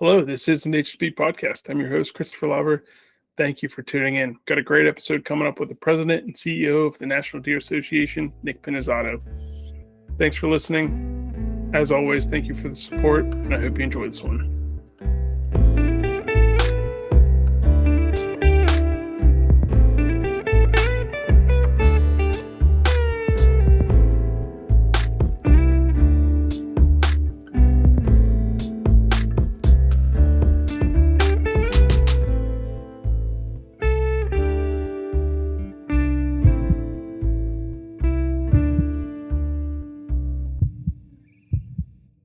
Hello, this is an HSP podcast. I'm your host, Christopher Lauber. Thank you for tuning in. Got a great episode coming up with the president and CEO of the National Deer Association, Nick Pinizzotto. Thanks for listening. As always, thank you for the support, and I hope you enjoy this one.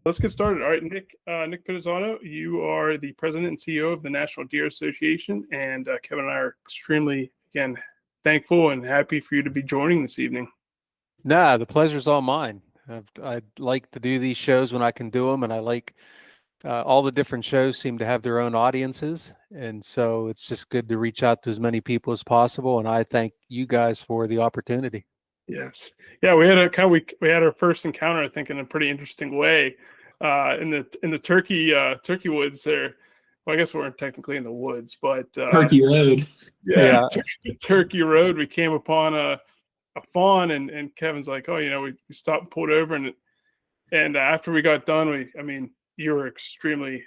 Let's get started. All right, Nick Pinizzotto, you are the president and CEO of the National Deer Association, and Kevin and I are extremely, again, thankful and happy for you to be joining this evening. Nah, the pleasure's all mine. I like to do these shows when I can do them, and I like all the different shows seem to have their own audiences, and so it's just good to reach out to as many people as possible, and I thank you guys for the opportunity. Yes. Yeah, we had our first encounter, I think, in a pretty interesting way. In the turkey woods there. Well, I guess we weren't technically in the woods, but Turkey Road. Yeah. Turkey Road. We came upon a fawn, and Kevin's like, "Oh, we stopped and pulled over, and after we got done, you were extremely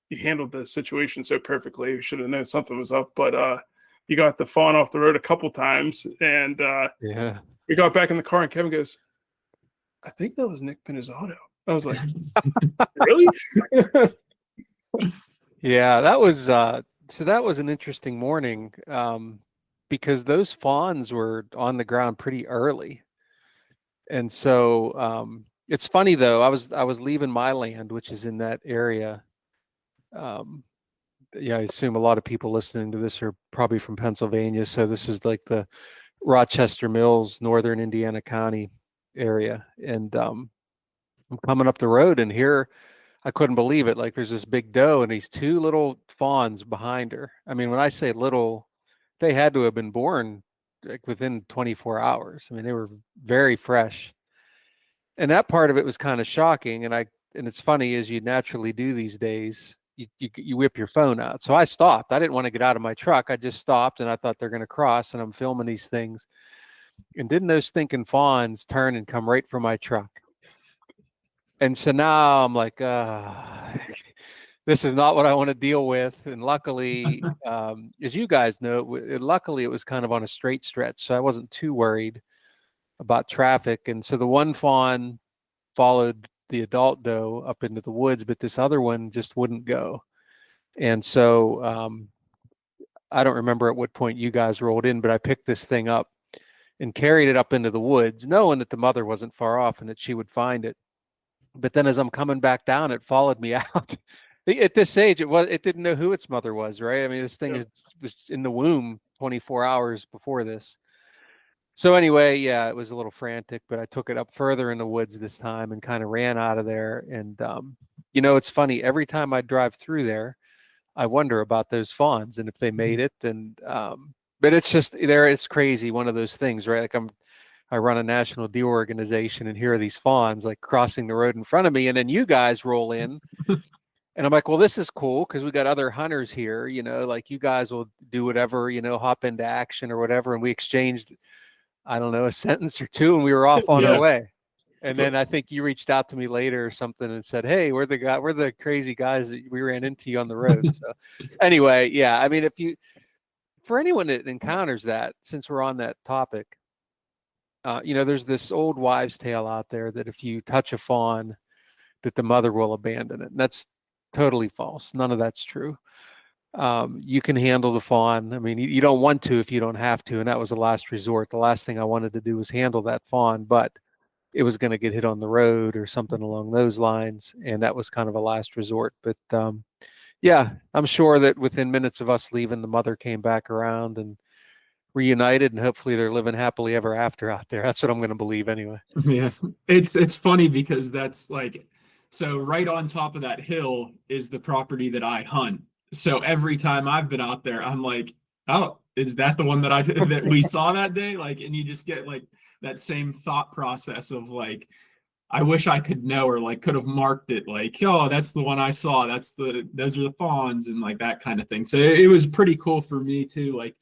you handled the situation so perfectly. You should have known something was up, but you got the fawn off the road a couple times, and we got back in the car, and Kevin goes, "I think that was Nick Pinizzotto." I was like, "Really?" Yeah, that was an interesting morning because those fawns were on the ground pretty early, and so it's funny though. I was leaving my land, which is in that area. I assume a lot of people listening to this are probably from Pennsylvania, so this is like the Rochester Mills, northern Indiana County area, and I'm coming up the road, and here I couldn't believe it. Like, there's this big doe and these two little fawns behind her. I mean, when I say little, they had to have been born like within 24 hours. I mean, they were very fresh. And that part of it was kind of shocking. And it's funny, as you naturally do these days, you whip your phone out. So I stopped. I didn't want to get out of my truck. I just stopped, and I thought they're going to cross, and I'm filming these things. And didn't those stinking fawns turn and come right for my truck? And so now I'm like, this is not what I want to deal with. And luckily, as you guys know, luckily it was kind of on a straight stretch, so I wasn't too worried about traffic. And so the one fawn followed the adult doe up into the woods, but this other one just wouldn't go. And so I don't remember at what point you guys rolled in, but I picked this thing up and carried it up into the woods, knowing that the mother wasn't far off and that she would find it. But then as I'm coming back down, it followed me out. At this age, it didn't know who its mother was, right? I mean, this thing was in the womb 24 hours before this. So anyway, yeah, it was a little frantic, but I took it up further in the woods this time and kind of ran out of there. And, it's funny, every time I drive through there, I wonder about those fawns and if they made it. And, but it's just it's crazy. One of those things, right? Like I run a national deer organization, and here are these fawns like crossing the road in front of me. And then you guys roll in and I'm like, well, this is cool because we got other hunters here, like you guys will do whatever, hop into action or whatever. And we exchanged, I don't know, a sentence or two, and we were off on our way. And then I think you reached out to me later or something and said, hey, we're the crazy guys that we ran into you on the road. So anyway, yeah, I mean, for anyone that encounters that, since we're on that topic, there's this old wives' tale out there that if you touch a fawn, that the mother will abandon it. And that's totally false. None of that's true. You can handle the fawn. I mean, you don't want to if you don't have to. And that was the last resort. The last thing I wanted to do was handle that fawn, but it was going to get hit on the road or something along those lines. And that was kind of a last resort. But yeah, I'm sure that within minutes of us leaving, the mother came back around and reunited, and hopefully they're living happily ever after out there. That's what I'm going to believe anyway. Yeah, it's funny because that's like, so right on top of that hill is the property that I hunt. So every time I've been out there, I'm like, oh, is that the one that we saw that day? Like, and you just get like that same thought process of like, I wish I could know, or like could have marked it like, oh, that's the one I saw. Those are the fawns, and like that kind of thing. So it was pretty cool for me too. Like,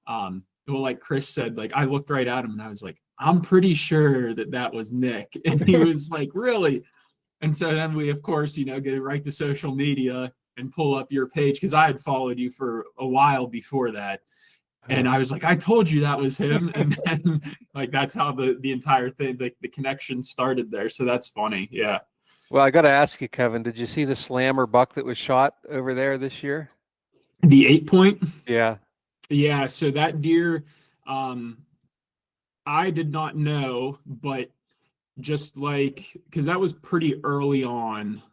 well, like Chris said, like I looked right at him and I was like, I'm pretty sure that that was Nick. And he was like, really? And so then we, of course, go right to social media and pull up your page because I had followed you for a while before that. And I was like, I told you that was him. And then like that's how the entire thing, the connection started there. So that's funny. Yeah. Well, I got to ask you, Kevin, did you see the slammer buck that was shot over there this year? The 8-point. Yeah. Yeah. So that deer, I did not know, but just like, because that was pretty early on.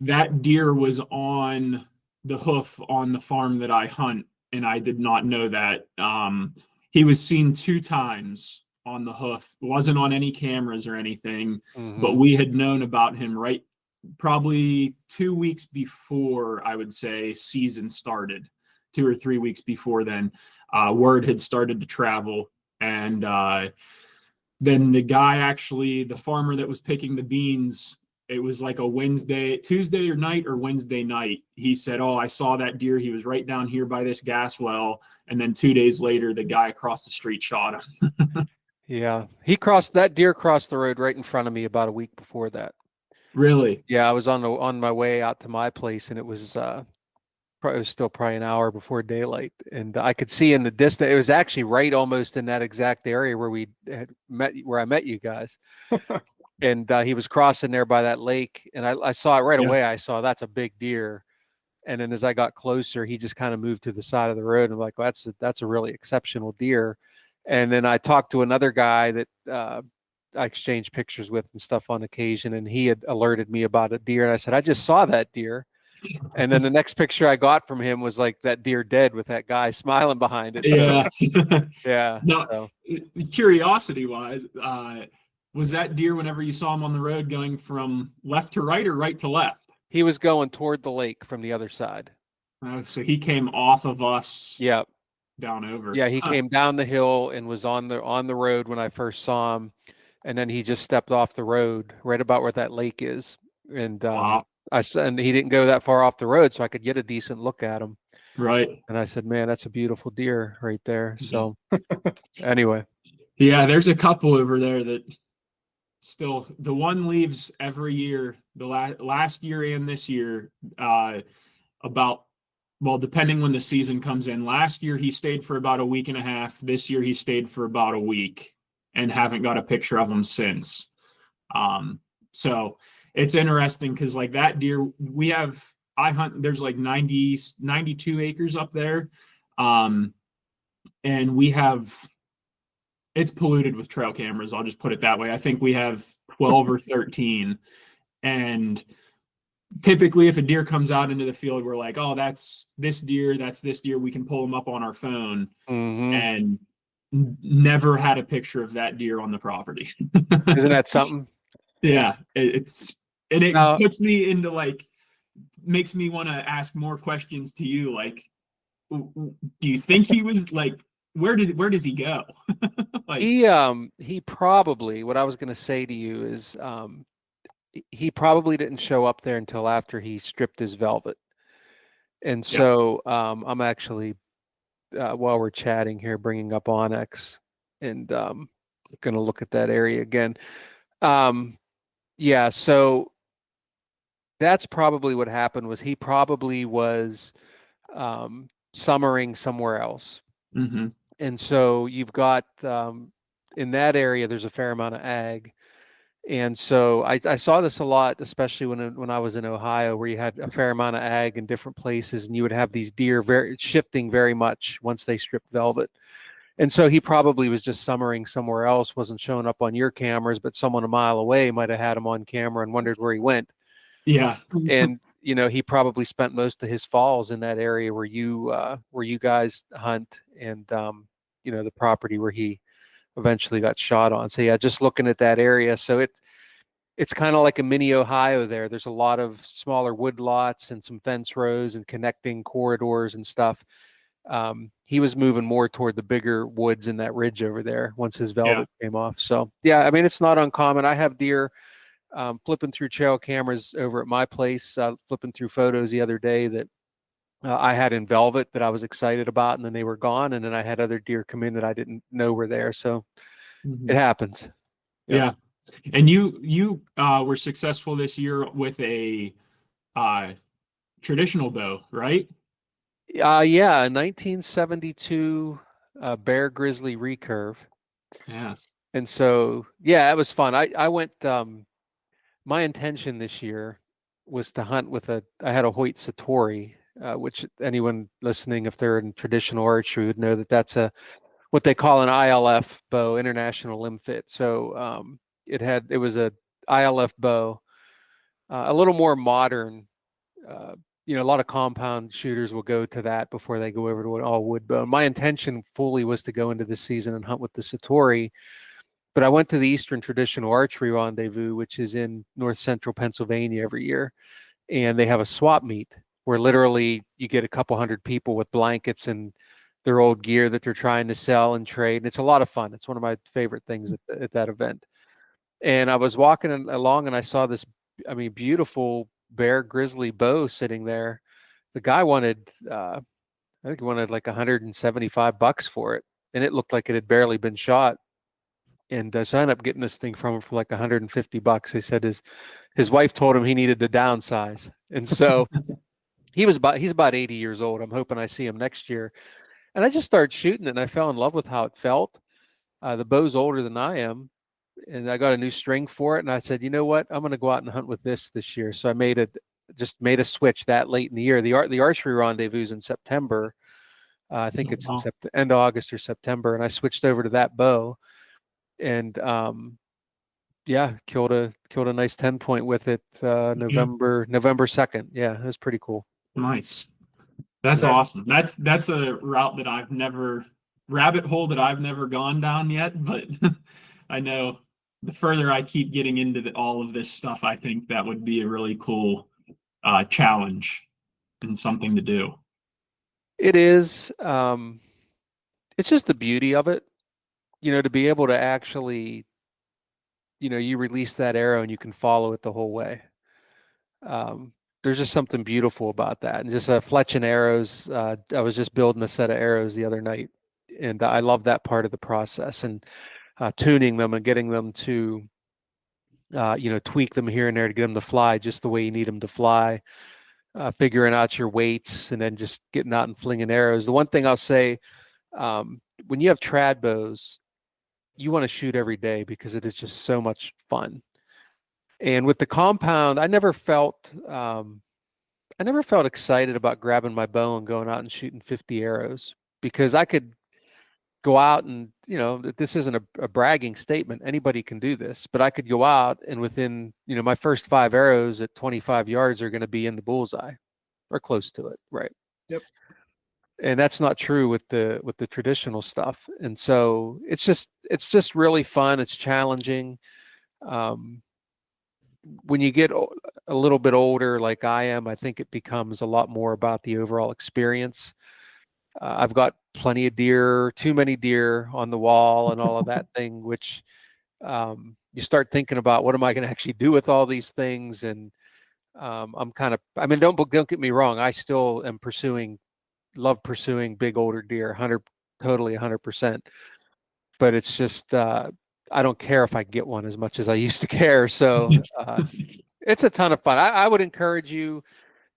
That deer was on the hoof on the farm that I hunt, and I did not know that. He was seen 2 times on the hoof. Wasn't on any cameras or anything, but we had known about him right probably 2 weeks before, I would say, season started. 2 or 3 weeks before then, word had started to travel, and then the guy, actually, the farmer that was picking the beans, it was like a Tuesday or night or Wednesday night. He said, oh, I saw that deer. He was right down here by this gas well. And then 2 days later, the guy across the street shot him. Yeah. That deer crossed the road right in front of me about a week before that. Really? Yeah. I was on my way out to my place, and it was still probably an hour before daylight, and I could see in the distance. It was actually right almost in that exact area where I met you guys. And he was crossing there by that lake, and I saw it right away. I saw that's a big deer, and then as I got closer, he just kind of moved to the side of the road. And I'm like, well, that's a really exceptional deer. And then I talked to another guy that I exchanged pictures with and stuff on occasion, and he had alerted me about a deer, and I said, I just saw that deer. And then the next picture I got from him was like that deer dead with that guy smiling behind it. Yeah. So, yeah. Now, so. curiosity wise, was that deer, whenever you saw him on the road, going from left to right or right to left? He was going toward the lake from the other side. Oh, so he came off of us. Yeah. Down over. Yeah, he came down the hill and was on the road when I first saw him, and then he just stepped off the road right about where that lake is. And Wow. and he didn't go that far off the road, so I could get a decent look at him. Right. And I said, man, that's a beautiful deer right there. So anyway. Yeah, there's a couple over there that still, the one leaves every year, the last year and this year, depending when the season comes in. Last year he stayed for about a week and a half. This year he stayed for about a week, and haven't got a picture of him since. So it's interesting because like that deer, I hunt, there's like 92 acres up there. And it's polluted with trail cameras. I'll just put it that way. I think we have 12 or 13. And typically if a deer comes out into the field, we're like, oh, that's this deer. We can pull them up on our phone. And never had a picture of that deer on the property. Isn't that something? Yeah, it puts me into like, makes me want to ask more questions to you. Like, do you think he was like, where does he go? Like, he probably, what I was going to say to you is, he probably didn't show up there until after he stripped his velvet. And so, I'm actually, while we're chatting here, bringing up Onyx, and going to look at that area again. Yeah, so that's probably what happened. Was he probably was summering somewhere else. And so you've got in that area, there's a fair amount of ag. And so I saw this a lot, especially when I was in Ohio, where you had a fair amount of ag in different places, and you would have these deer shifting very much once they stripped velvet. And so he probably was just summering somewhere else, wasn't showing up on your cameras, but someone a mile away might have had him on camera and wondered where he went. Yeah. And he probably spent most of his falls in that area where you guys hunt, and the property where he eventually got shot on. So yeah, just looking at that area. So it's kind of like a mini Ohio there. There's a lot of smaller wood lots and some fence rows and connecting corridors and stuff. he was moving more toward the bigger woods in that ridge over there once his velvet Yeah. came off. So yeah, I mean, it's not uncommon. I have deer flipping through trail cameras over at my place, flipping through photos the other day that I had in velvet that I was excited about, and then they were gone. And then I had other deer come in that I didn't know were there. So it happens. Yeah. And you were successful this year with a traditional bow, right? Yeah, a 1972 Bear Grizzly recurve. Yeah. And so, yeah, it was fun. I went, my intention this year was to hunt with I had a Hoyt Satori, which anyone listening, if they're in traditional archery, would know that that's what they call an ILF bow, International Limb Fit. So it was a ILF bow, a little more modern. A lot of compound shooters will go to that before they go over to an all wood bow. My intention fully was to go into the season and hunt with the Satori, but I went to the Eastern Traditional Archery Rendezvous, which is in north central Pennsylvania every year, and they have a swap meet where literally you get a couple hundred people with blankets and their old gear that they're trying to sell and trade, and it's a lot of fun. It's one of my favorite things at that event. And I was walking along and I saw this, beautiful Bear Grizzly bow sitting there. The guy wanted, I think he wanted like $175 for it, and it looked like it had barely been shot. And so I ended up getting this thing from him for like $150. He said his wife told him he needed to downsize, and so he's about 80 years old. I'm hoping I see him next year. And I just started shooting it, and I fell in love with how it felt. The bow's older than I am, and I got a new string for it. And I said, you know what? I'm going to go out and hunt with this year. So I just made a switch that late in the year. The archery rendezvous is in September. I think it's in end of August or September, and I switched over to that bow, and killed a nice 10-point with it November 2nd. Yeah, it was pretty cool. Nice. That's awesome. That's a route that rabbit hole that I've never gone down yet, but I know the further I keep getting into all of this stuff, I think that would be a really cool challenge and something to do. It is. It's just the beauty of it, to be able to actually, you release that arrow and you can follow it the whole way. There's just something beautiful about that. And just fletching arrows. I was just building a set of arrows the other night, and I love that part of the process, and tuning them and getting them to, tweak them here and there to get them to fly just the way you need them to fly, figuring out your weights, and then just getting out and flinging arrows. The one thing I'll say, when you have trad bows, you want to shoot every day because it is just so much fun. And with the compound, I never felt excited about grabbing my bow and going out and shooting 50 arrows, because I could go out and, this isn't a bragging statement. Anybody can do this, but I could go out and within, my first 5 arrows at 25 yards are going to be in the bullseye or close to it. Right. Yep. And that's not true with the traditional stuff. And so it's just really fun. It's challenging. When you get a little bit older, like I am, I think it becomes a lot more about the overall experience. I've got plenty of deer, too many deer on the wall and all of that thing, which you start thinking about, what am I going to actually do with all these things? And I'm kind of, don't get me wrong. I still love pursuing big older deer, 100%. But it's just, I don't care if I get one as much as I used to care. So it's a ton of fun. I would encourage you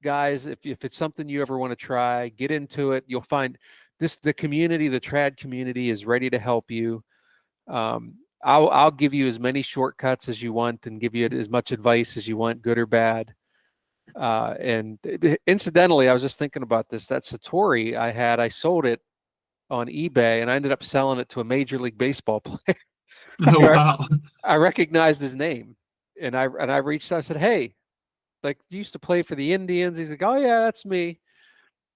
guys, if it's something you ever want to try, get into it. You'll find the community, the trad community, is ready to help you. I'll give you as many shortcuts as you want and give you as much advice as you want, good or bad. And incidentally, I was just thinking about this. That Satori I sold it on eBay, and I ended up selling it to a Major League Baseball player. Oh, wow. I recognized his name, and I reached out. I said, "Hey, like, you used to play for the Indians?" He's like, "Oh yeah, that's me."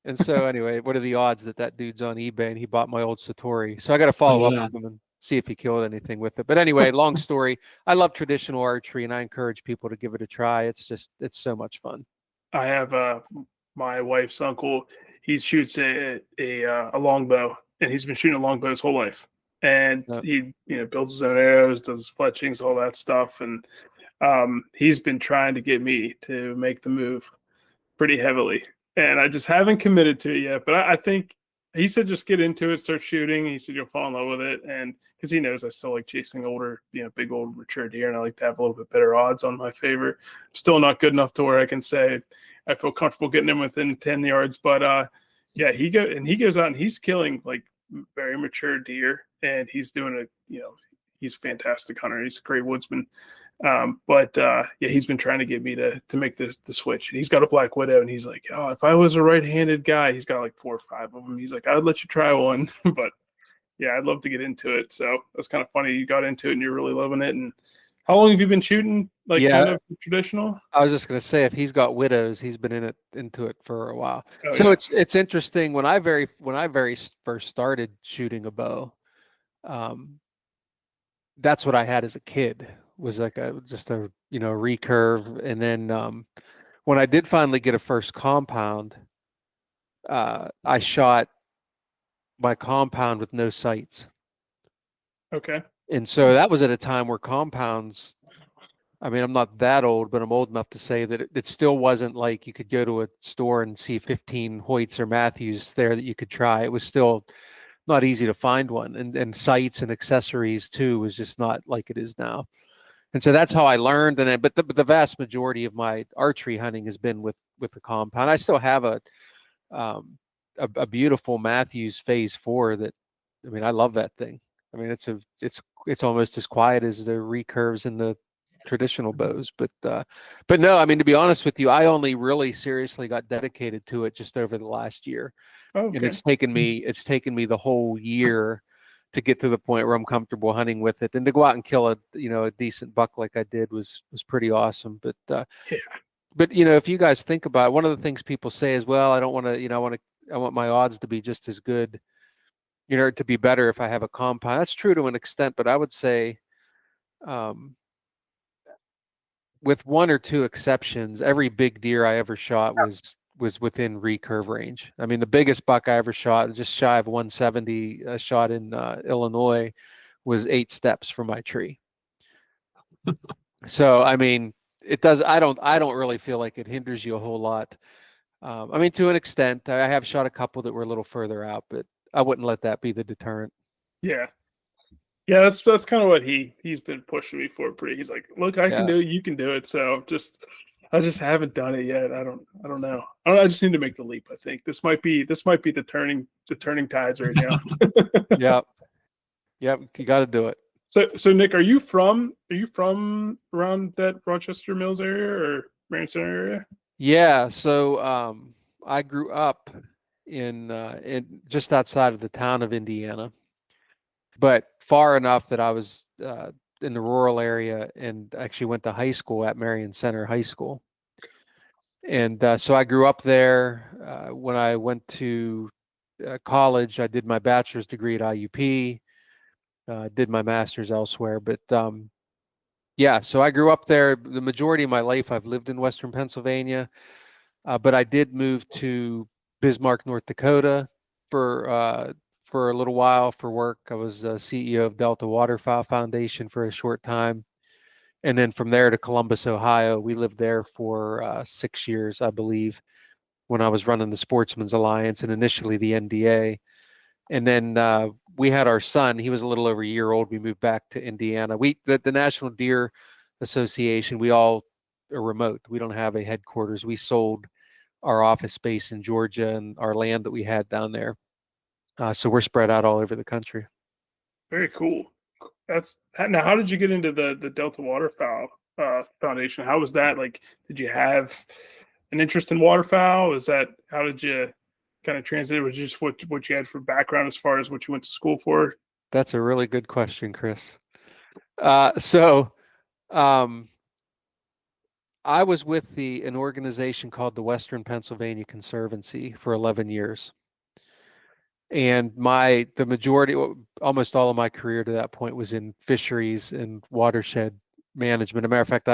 And so anyway, what are the odds that dude's on eBay and he bought my old Satori? So I got to follow up with him and see if he killed anything with it. But anyway, long story. I love traditional archery, and I encourage people to give it a try. It's so much fun. I have my wife's uncle. he shoots a longbow, and he's been shooting a longbow his whole life. And he builds his own arrows, does fletchings, all that stuff, and he's been trying to get me to make the move pretty heavily, and I just haven't committed to it yet. But I think he said just get into it, start shooting. He said you'll fall in love with it, and because he knows I still like chasing older, big old mature deer, and I like to have a little bit better odds on my favor. I'm still not good enough to where I can say I feel comfortable getting him within 10 yards, but yeah, he goes out and he's killing like very mature deer, and he's doing he's a fantastic hunter. He's a great woodsman. Yeah, he's been trying to get me to make the switch. And he's got a black widow, and he's like, oh, if I was a right-handed guy, he's got like 4 or 5 of them. He's like, I'd let you try one, but yeah, I'd love to get into it. So that's kind of funny. You got into it and you're really loving it. And how long have you been shooting? Like kind of traditional? I was just going to say, if he's got widows, he's been into it for a while. Oh, so yeah. it's interesting. When I very first started shooting a bow, that's what I had as a kid, was like just a recurve. And then when I did finally get a first compound, I shot my compound with no sights. Okay. And so that was at a time where compounds, I mean, I'm not that old, but I'm old enough to say that it still wasn't like you could go to a store and see 15 Hoyts or Matthews there that you could try. It was still not easy to find one, and sights and accessories too was just not like it is now. And so that's how I learned. And but the vast majority of my archery hunting has been with the compound. I still have a beautiful Matthews Phase 4 that, I mean, I love that thing. I mean, it's almost as quiet as the recurves in the traditional bows, but no, I mean, to be honest with you, I only really seriously got dedicated to it just over the last year. Okay. And it's taken me the whole year to get to the point where I'm comfortable hunting with it, and to go out and kill a decent buck like I did was pretty awesome. But yeah. But if you guys think about it, one of the things people say is, well, I don't want to, I want my odds to be just as good, to be better if I have a compound. That's true to an extent, but I would say, with 1 or 2 exceptions, every big deer I ever shot was within recurve range. I mean, the biggest buck I ever shot, just shy of 170, shot in Illinois, was 8 steps from my tree. So, I mean, it does. I don't really feel like it hinders you a whole lot. I mean, to an extent, I have shot a couple that were a little further out, but I wouldn't let that be the deterrent. Yeah. Yeah, that's kind of what he's been pushing me for. He's like, look, I can do it, you can do it. So I just haven't done it yet. I don't know. I just need to make the leap. I think this might be the turning tides right now. Yep. You got to do it. So Nick, are you from around that Rochester Mills area or Marion Center area? Yeah. So I grew up in just outside of the town of Indiana, but far enough that I was in the rural area, and actually went to high school at Marion Center High School. And so I grew up there. When I went to college, I did my bachelor's degree at IUP, did my master's elsewhere. But yeah, so I grew up there. The majority of my life, I've lived in Western Pennsylvania, but I did move to Bismarck, North Dakota for a little while for work. I was CEO of Delta Waterfowl Foundation for a short time. And then from there to Columbus, Ohio. We lived there for 6 years, I believe, when I was running the Sportsman's Alliance and initially the NDA. And then we had our son. He was a little over a year old. We moved back to Indiana. The National Deer Association, we all are remote. We don't have a headquarters. We sold our office space in Georgia and our land that we had down there. So we're spread out all over the country. Very cool. Now, how did you get into the Delta Waterfowl Foundation? How was that? Like, did you have an interest in waterfowl? How did you kind of translate? Was it just what you had for background as far as what you went to school for? That's a really good question, Chris. So I was with an organization called the Western Pennsylvania Conservancy for 11 years. And the majority, almost all of my career to that point was in fisheries and watershed management. As a matter of fact,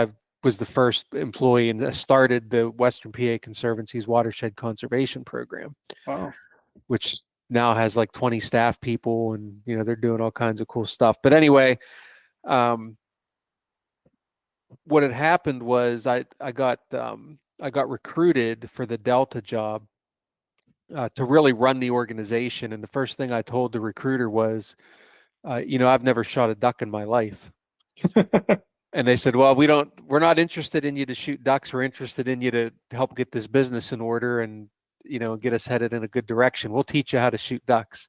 was the first employee and started the Western PA Conservancy's watershed conservation program. Wow. Which now has like 20 staff people, and they're doing all kinds of cool stuff. But anyway, what had happened was I got recruited for the Delta job to really run the organization. And the first thing I told the recruiter was, I've never shot a duck in my life. And they said, well, we're not interested in you to shoot ducks. We're interested in you to help get this business in order and, get us headed in a good direction. We'll teach you how to shoot ducks.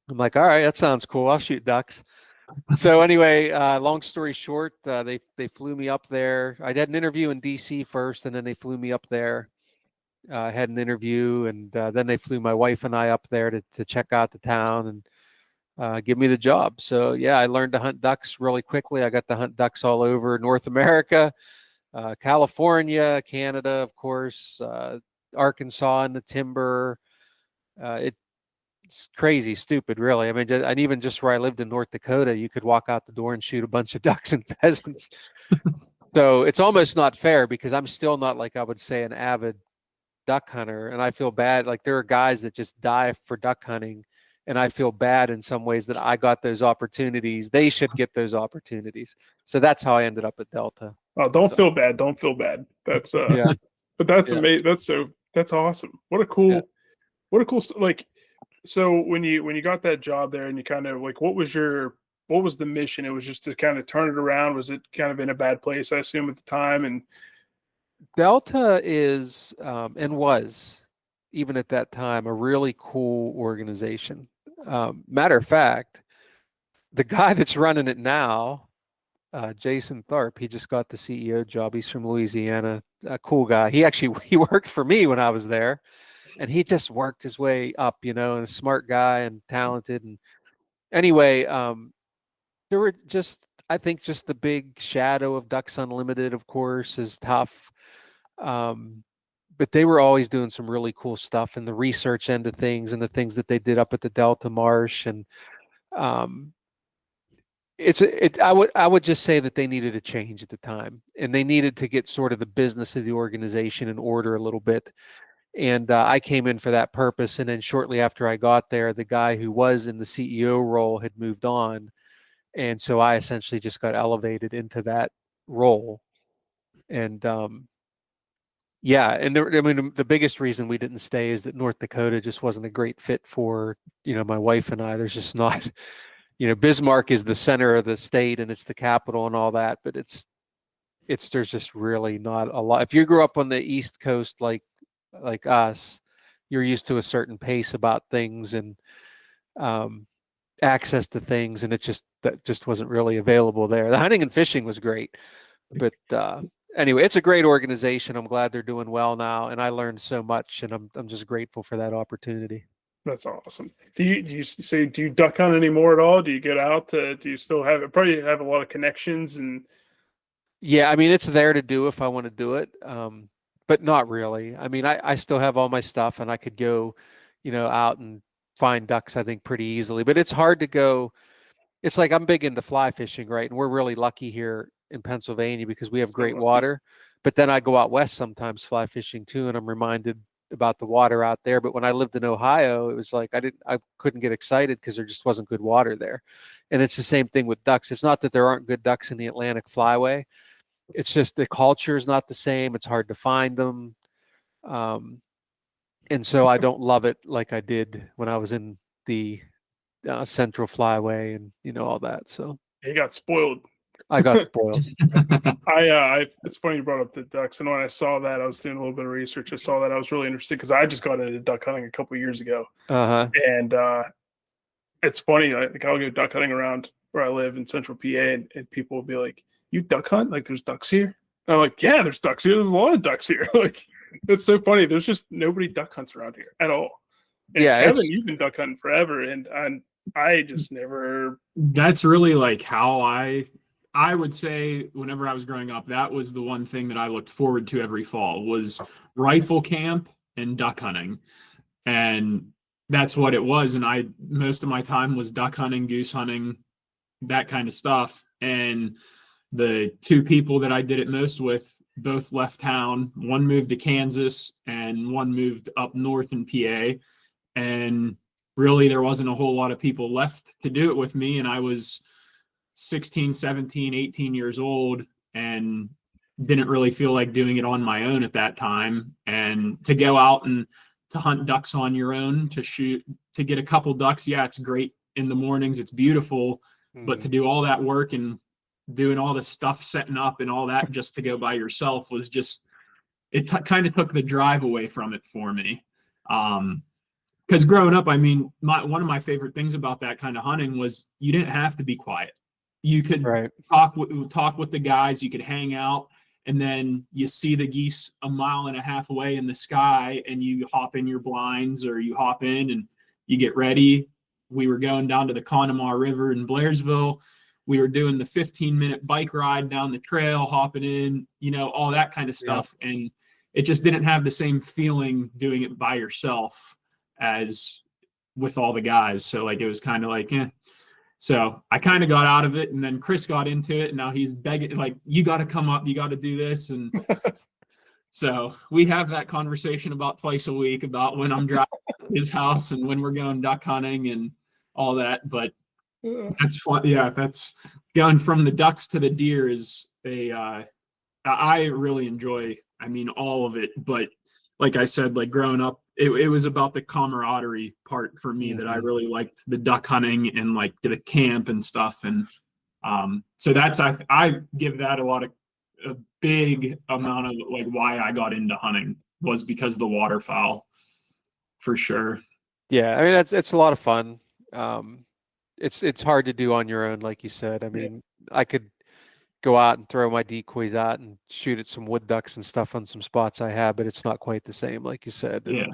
I'm like, all right, that sounds cool. I'll shoot ducks. So anyway, long story short, they flew me up there. I had an interview in DC first, and then they flew me up there. I had an interview, and then they flew my wife and I up there to check out the town and give me the job. So yeah, I learned to hunt ducks really quickly. I got to hunt ducks all over North America, California, Canada, of course, Arkansas in the timber. It's crazy, stupid, really. I mean, and even just where I lived in North Dakota, you could walk out the door and shoot a bunch of ducks and pheasants. So it's almost not fair because I'm still not, like I would say, an avid duck hunter. And I feel bad. Like there are guys that just die for duck hunting. And I feel bad in some ways that I got those opportunities. They should get those opportunities. So that's how I ended up at Delta. Oh, don't feel bad. Don't feel bad. That's yeah. But that's amazing. That's awesome. What a cool like. So when you got that job there and you kind of like, what was the mission? It was just to kind of turn it around. Was it kind of in a bad place, I assume, at the time? And Delta is and was, even at that time, a really cool organization. Matter of fact, the guy that's running it now, Jason Tharp, he just got the CEO job. He's from Louisiana, a cool guy. He worked for me when I was there, and he just worked his way up, and a smart guy and talented. And anyway, there were I think just the big shadow of Ducks Unlimited, of course, is tough. But they were always doing some really cool stuff in the research end of things and the things that they did up at the Delta Marsh. And I would just say that they needed a change at the time, and they needed to get sort of the business of the organization in order a little bit. And I came in for that purpose. And then shortly after I got there, the guy who was in the CEO role had moved on. And so I essentially just got elevated into that role. And and the biggest reason we didn't stay is that North Dakota just wasn't a great fit for, my wife and I. There's just not, Bismarck is the center of the state and it's the capital and all that, but there's just really not a lot. If you grew up on the East Coast like us, you're used to a certain pace about things and access to things, and that just wasn't really available there. The hunting and fishing was great, but anyway, it's a great organization. I'm glad they're doing well now, and I learned so much, and I'm just grateful for that opportunity. That's awesome. Do you duck hunt anymore at all? Do you get out do you still probably have a lot of connections? And yeah, I mean, it's there to do if I want to do it, but not really. I mean, I still have all my stuff, and I could go, out and find ducks, I think, pretty easily, but it's hard to go. It's like I'm big into fly fishing, right? And we're really lucky here in Pennsylvania because we have great water. But then I go out west sometimes fly fishing too, and I'm reminded about the water out there. But when I lived in Ohio, it was like I couldn't get excited because there just wasn't good water there. And it's the same thing with ducks. It's not that there aren't good ducks in the Atlantic flyway. It's just the culture is not the same. It's hard to find them. And so I don't love it like I did when I was in the Central Flyway and all that. So he got spoiled. I got spoiled. It's funny you brought up the ducks, and when I saw that, I was doing a little bit of research. I saw that I was really interested because I just got into duck hunting a couple of years ago. And it's funny. I'll go duck hunting around where I live in Central PA, and people will be like, "You duck hunt? Like there's ducks here?" And I'm like, "Yeah, there's ducks here. There's a lot of ducks here." Like it's so funny. There's just nobody duck hunts around here at all. And yeah, Kevin, you've been duck hunting forever, and I just never. That's really like how I would say whenever I was growing up, that was the one thing that I looked forward to every fall was rifle camp and duck hunting. And that's what it was. And most of my time was duck hunting, goose hunting, that kind of stuff. And the two people that I did it most with both left town. One moved to Kansas and one moved up north in PA. And really, there wasn't a whole lot of people left to do it with me. And I was 16, 17, 18 years old and didn't really feel like doing it on my own at that time. And to go out and to hunt ducks on your own, to shoot, to get a couple ducks, yeah, it's great in the mornings. It's beautiful. But to do all that work and doing all the stuff, setting up and all that just to go by yourself was just, it kind of took the drive away from it for me. Because growing up, I mean, one of my favorite things about that kind of hunting was you didn't have to be quiet. You could talk with the guys, you could hang out, and then you see the geese a mile and a half away in the sky, and you hop in your blinds or you hop in and you get ready. We were going down to the Conemaugh River in Blairsville. We were doing the 15-minute bike ride down the trail, hopping in, you know, all that kind of stuff. Yeah. And it just didn't have the same feeling doing it by yourself as with all the guys. So like, it was kind of like, So I kind of got out of it, and then Chris got into it, and now he's begging, like, you got to come up, you got to do this. And so we have that conversation about twice a week about when I'm driving to his house and when we're going duck hunting and all that. But that's fun. Yeah, that's going from the ducks to the deer is I really enjoy, I mean, all of it. But like I said, like growing up, it was about the camaraderie part for me that I really liked, the duck hunting and like the camp and stuff. And so that's, I give that a big amount of like why I got into hunting was because of the waterfowl, for sure. Yeah, I mean, it's a lot of fun. It's hard to do on your own, like you said. I mean, I could go out and throw my decoys out and shoot at some wood ducks and stuff on some spots I have, but it's not quite the same, like you said. Yeah.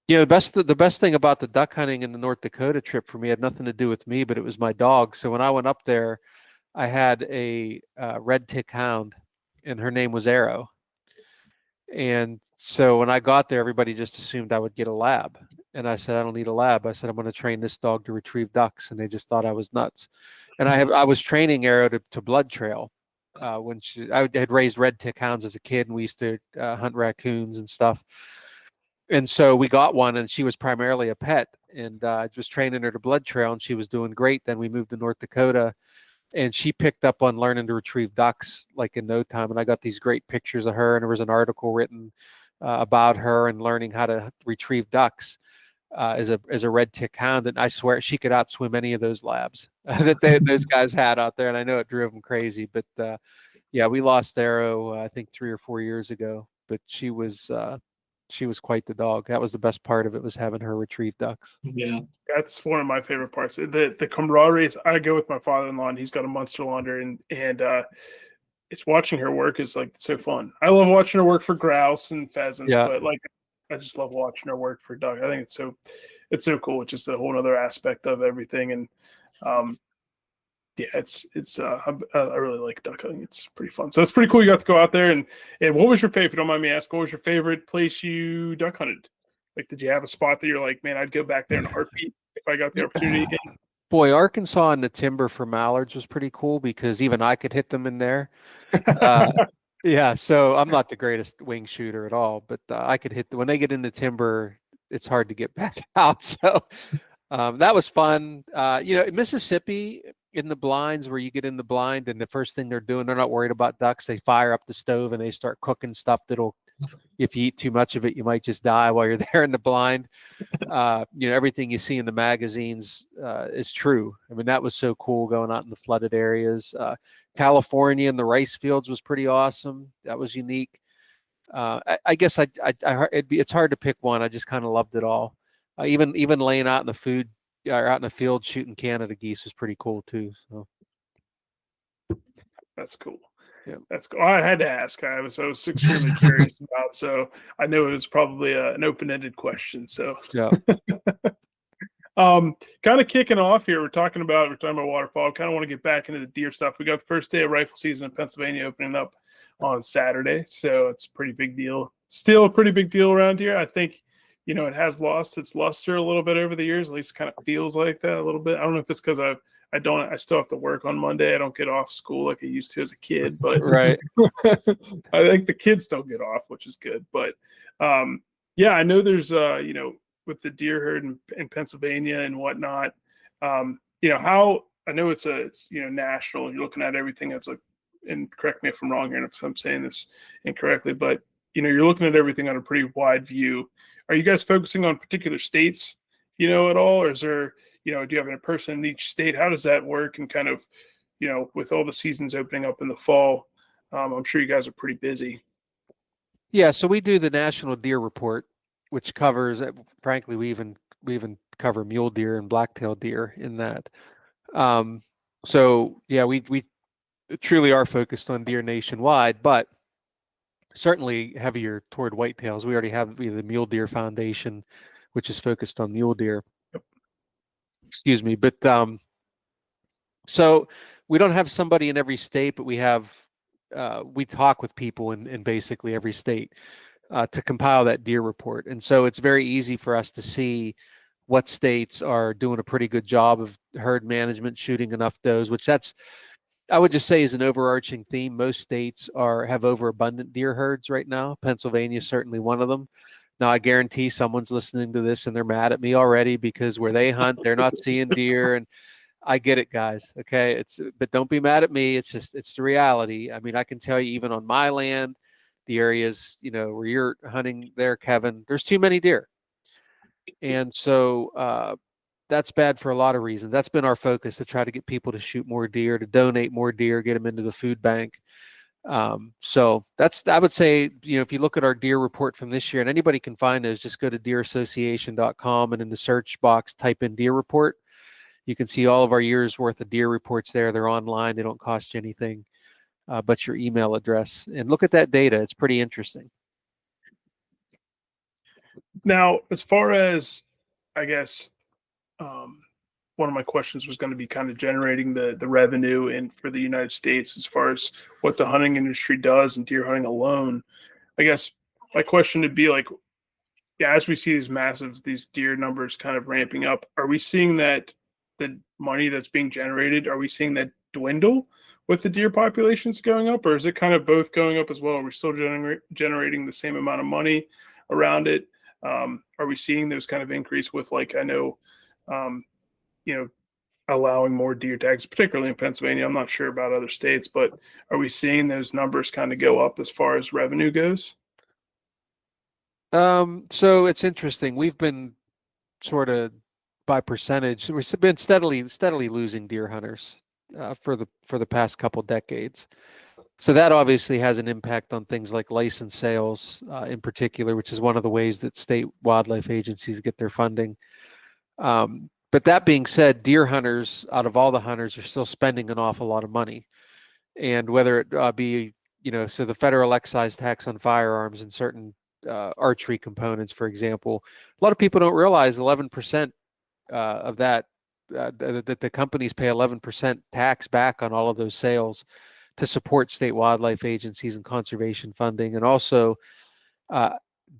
You know, the best thing about the duck hunting in the North Dakota trip for me had nothing to do with me, but it was my dog. So when I went up there, I had a red tick hound, and her name was Arrow. And so when I got there, everybody just assumed I would get a lab. And I said, I don't need a lab. I said, I'm going to train this dog to retrieve ducks. And they just thought I was nuts. And I was training Arrow to blood trail when I had raised red tick hounds as a kid, and we used to hunt raccoons and stuff. And so we got one, and she was primarily a pet, and I was training her to blood trail, and she was doing great. Then we moved to North Dakota, and she picked up on learning to retrieve ducks like in no time. And I got these great pictures of her, and there was an article written about her and learning how to retrieve ducks as a red tick hound. And I swear she could outswim any of those labs that those guys had out there. And I know it drove them crazy, but yeah, we lost Arrow, I think 3 or 4 years ago, but she was quite the dog. That was the best part of it, was having her retrieve ducks. Yeah. That's one of my favorite parts. The camaraderie. I go with my father-in-law, and he's got a Munster launder, and it's watching her work is like so fun. I love watching her work for grouse and pheasants, but like I just love watching her work for duck. I think it's so cool. It's just a whole other aspect of everything, and I really like duck hunting. It's pretty fun. So it's pretty cool. You got to go out there, and what was your favorite? If you don't mind me asking, what was your favorite place you duck hunted? Like, did you have a spot that you're like, man, I'd go back there in a heartbeat if I got the opportunity again? Boy, Arkansas in the timber for mallards was pretty cool because even I could hit them in there. Yeah, so I'm not the greatest wing shooter at all, but I could hit when they get in the timber, it's hard to get back out. So that was fun. In Mississippi, in the blinds, where you get in the blind and the first thing they're doing, they're not worried about ducks. They fire up the stove and they start cooking stuff that'll, if you eat too much of it, you might just die while you're there in the blind. Everything you see in the magazines is true. I mean, that was so cool going out in the flooded areas. California and the rice fields was pretty awesome. That was unique. I guess it's hard to pick one. I just kind of loved it all. Even laying out in the field shooting Canada geese was pretty cool too. So that's cool. Yeah, that's cool. I had to ask. I was extremely curious about. So I knew it was probably an open-ended question. So yeah. Kind of kicking off here. We're talking about waterfowl. Kind of want to get back into the deer stuff. We got the first day of rifle season in Pennsylvania opening up on Saturday, so it's a pretty big deal. Still a pretty big deal around here. I think it has lost its luster a little bit over the years. At least it kind of feels like that a little bit. I don't know if it's because I've I still have to work on Monday. I don't get off school like I used to as a kid, but Right. I think the kids still get off, which is good. But yeah, I know there's with the deer herd in Pennsylvania and whatnot, how I know it's national. You're looking at everything that's like, and correct me if I'm wrong here, if I'm saying this incorrectly, but you're looking at everything on a pretty wide view. Are you guys focusing on particular states, at all, or is there, do you have a person in each state? How does that work? And kind of, with all the seasons opening up in the fall, I'm sure you guys are pretty busy. Yeah, so we do the National Deer Report, which covers, frankly, we even cover mule deer and black-tailed deer in that. So yeah, we truly are focused on deer nationwide, but certainly heavier toward whitetails. We already have the Mule Deer Foundation, which is focused on mule deer. Excuse me, but so we don't have somebody in every state, but we talk with people in basically every state to compile that deer report. And so it's very easy for us to see what states are doing a pretty good job of herd management, shooting enough does, which I would just say is an overarching theme. Most states have overabundant deer herds right now. Pennsylvania is certainly one of them. Now, I guarantee someone's listening to this and they're mad at me already because where they hunt, they're not seeing deer. And I get it, guys. Okay. But don't be mad at me. It's the reality. I mean, I can tell you, even on my land, the areas, where you're hunting there, Kevin, there's too many deer. And so that's bad for a lot of reasons. That's been our focus, to try to get people to shoot more deer, to donate more deer, get them into the food bank. So I would say, if you look at our deer report from this year, and anybody can find those, just go to deerassociation.com and in the search box, type in deer report. You can see all of our year's worth of deer reports there. They're online. They don't cost you anything but your email address. And look at that data. It's pretty interesting. Now, as far as, I guess, one of my questions was going to be kind of generating the revenue for the United States, as far as what the hunting industry does and deer hunting alone. I guess my question would be like, yeah, as we see these deer numbers kind of ramping up, are we seeing that the money that's being generated, are we seeing that dwindle with the deer populations going up, or is it kind of both going up as well? Are we still generating the same amount of money around it? Are we seeing those kind of increase with, like, I know, allowing more deer tags, particularly in Pennsylvania? I'm not sure about other states, but are we seeing those numbers kind of go up as far as revenue goes? So it's interesting. We've been sort of by percentage, we've been steadily losing deer hunters for the past couple decades. So that obviously has an impact on things like license sales in particular, which is one of the ways that state wildlife agencies get their funding. But that being said, deer hunters, out of all the hunters, are still spending an awful lot of money. And whether it be, so the federal excise tax on firearms and certain archery components, for example, a lot of people don't realize 11% of that the companies pay 11% tax back on all of those sales to support state wildlife agencies and conservation funding. And also,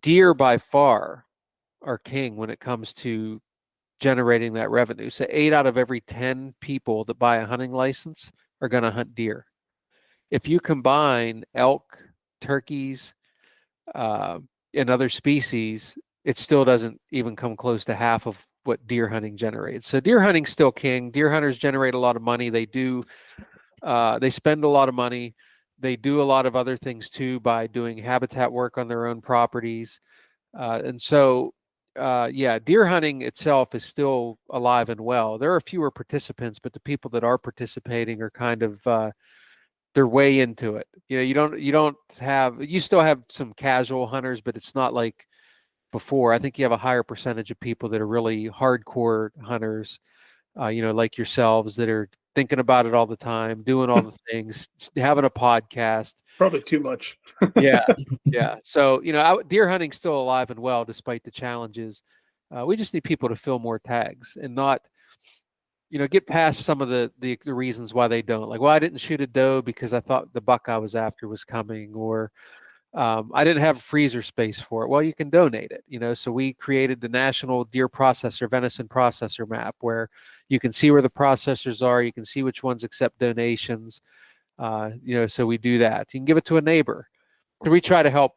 deer by far are king when it comes to generating that revenue. So 8 out of every 10 people that buy a hunting license are going to hunt deer. If you combine elk, turkeys, and other species, it still doesn't even come close to half of what deer hunting generates. So deer hunting's still king. Deer hunters generate a lot of money. They spend a lot of money. They do a lot of other things too, by doing habitat work on their own properties. And so, deer hunting itself is still alive and well. There are fewer participants, but the people that are participating are kind of, they're way into it. You still have some casual hunters, but it's not like before. I think you have a higher percentage of people that are really hardcore hunters, like yourselves, that are thinking about it all the time, doing all the things, having a podcast. Probably too much. Yeah. So, deer hunting's still alive and well despite the challenges. We just need people to fill more tags and not, get past some of the reasons why they don't. Like, well, I didn't shoot a doe because I thought the buck I was after was coming, or I didn't have freezer space for it. Well, you can donate it, so we created the National Deer Processor Venison Processor Map, where you can see where the processors are, you can see which ones accept donations, so we do that. You can give it to a neighbor. So we try to help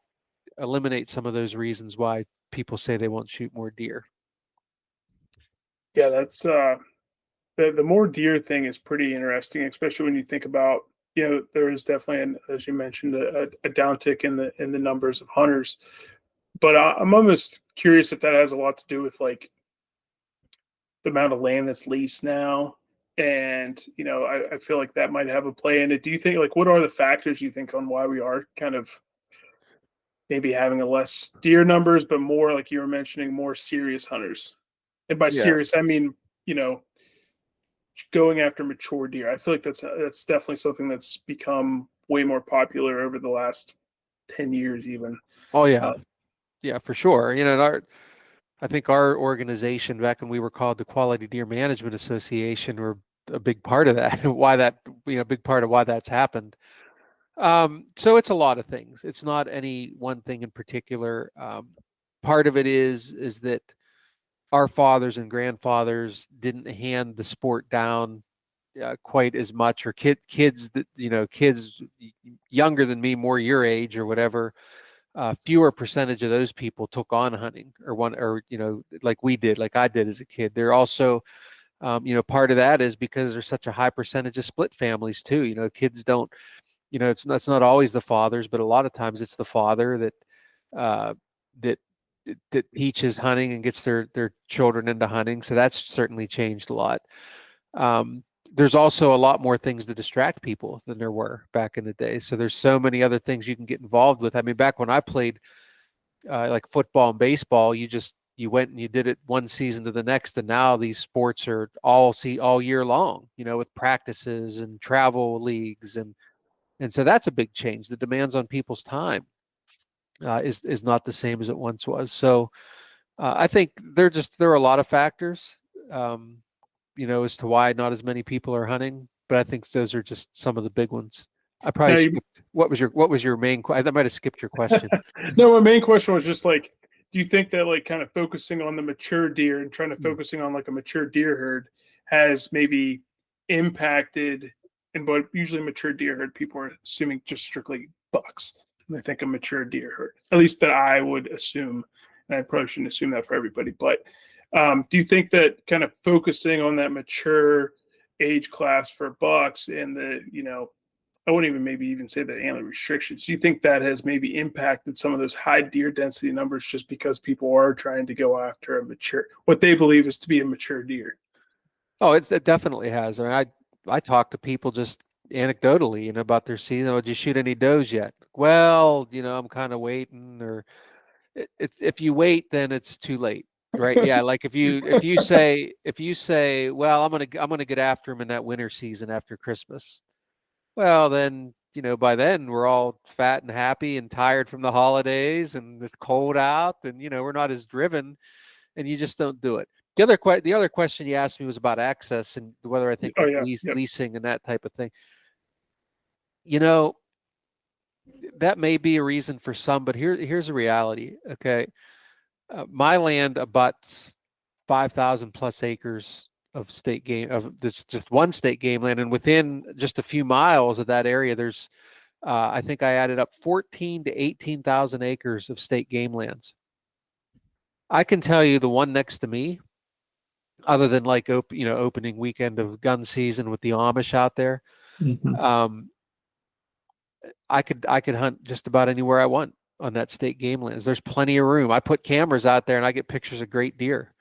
eliminate some of those reasons why people say they won't shoot more deer. Yeah, that's the more deer thing is pretty interesting, especially when you think about, there is definitely, as you mentioned, a downtick in the numbers of hunters. But I'm almost curious if that has a lot to do with like the amount of land that's leased now. And, I feel like that might have a play in it. Do you think, like, what are the factors you think on why we are kind of maybe having a less deer numbers, but more, like you were mentioning, more serious hunters? And by Yeah. serious, I mean, going after mature deer. I feel like that's definitely something that's become way more popular over the last 10 years even. Oh yeah. Yeah, for sure. I think our organization, back when we were called the Quality Deer Management Association, were a big part of that. Big part of why that's happened. So it's a lot of things. It's not any one thing in particular. Part of it is that our fathers and grandfathers didn't hand the sport down quite as much, or kids that kids younger than me, more your age or whatever. Fewer percentage of those people took on hunting like we did, like I did as a kid. They're also, part of that is because there's such a high percentage of split families too. Kids don't, it's not always the fathers, but a lot of times it's the father that teaches hunting and gets their children into hunting. So that's certainly changed a lot. There's also a lot more things to distract people than there were back in the day. So there's so many other things you can get involved with. I mean, back when I played like football and baseball, you went and you did it one season to the next, and now these sports are all year long, with practices and travel leagues, and so that's a big change. The demands on people's time is not the same as it once was. So I think there are a lot of factors. As to why not as many people are hunting, but I think those are just some of the big ones. I probably skipped. What was your main question? I might have skipped your question. No, my main question was just like, do you think that like kind of focusing on the mature deer and trying to focusing on like a mature deer herd has maybe impacted, and but usually mature deer herd, people are assuming just strictly bucks. And they think a mature deer herd, at least that I would assume, and I probably shouldn't assume that for everybody, but do you think that kind of focusing on that mature age class for bucks and I wouldn't even say the antler restrictions, do you think that has maybe impacted some of those high deer density numbers just because people are trying to go after what they believe is to be a mature deer? Oh, it definitely has. I mean, I talk to people just anecdotally, about their season. Oh, did you shoot any does yet? Well, I'm kind of waiting. Or if you wait, then it's too late. Right. Yeah. Like if you say, well, I'm gonna get after him in that winter season after Christmas. Well, then, by then we're all fat and happy and tired from the holidays and it's cold out and, we're not as driven, and you just don't do it. The other question you asked me was about access and whether I think leasing and that type of thing. That may be a reason for some, but here's the reality. Okay. My land abuts 5,000 plus acres of state game of this just one state game land, and within just a few miles of that area, there's I think I added up 14 to 18,000 acres of state game lands. I can tell you the one next to me, other than like opening weekend of gun season with the Amish out there, I could hunt just about anywhere I want on that state game lands. There's plenty of room. I put cameras out there and I get pictures of great deer.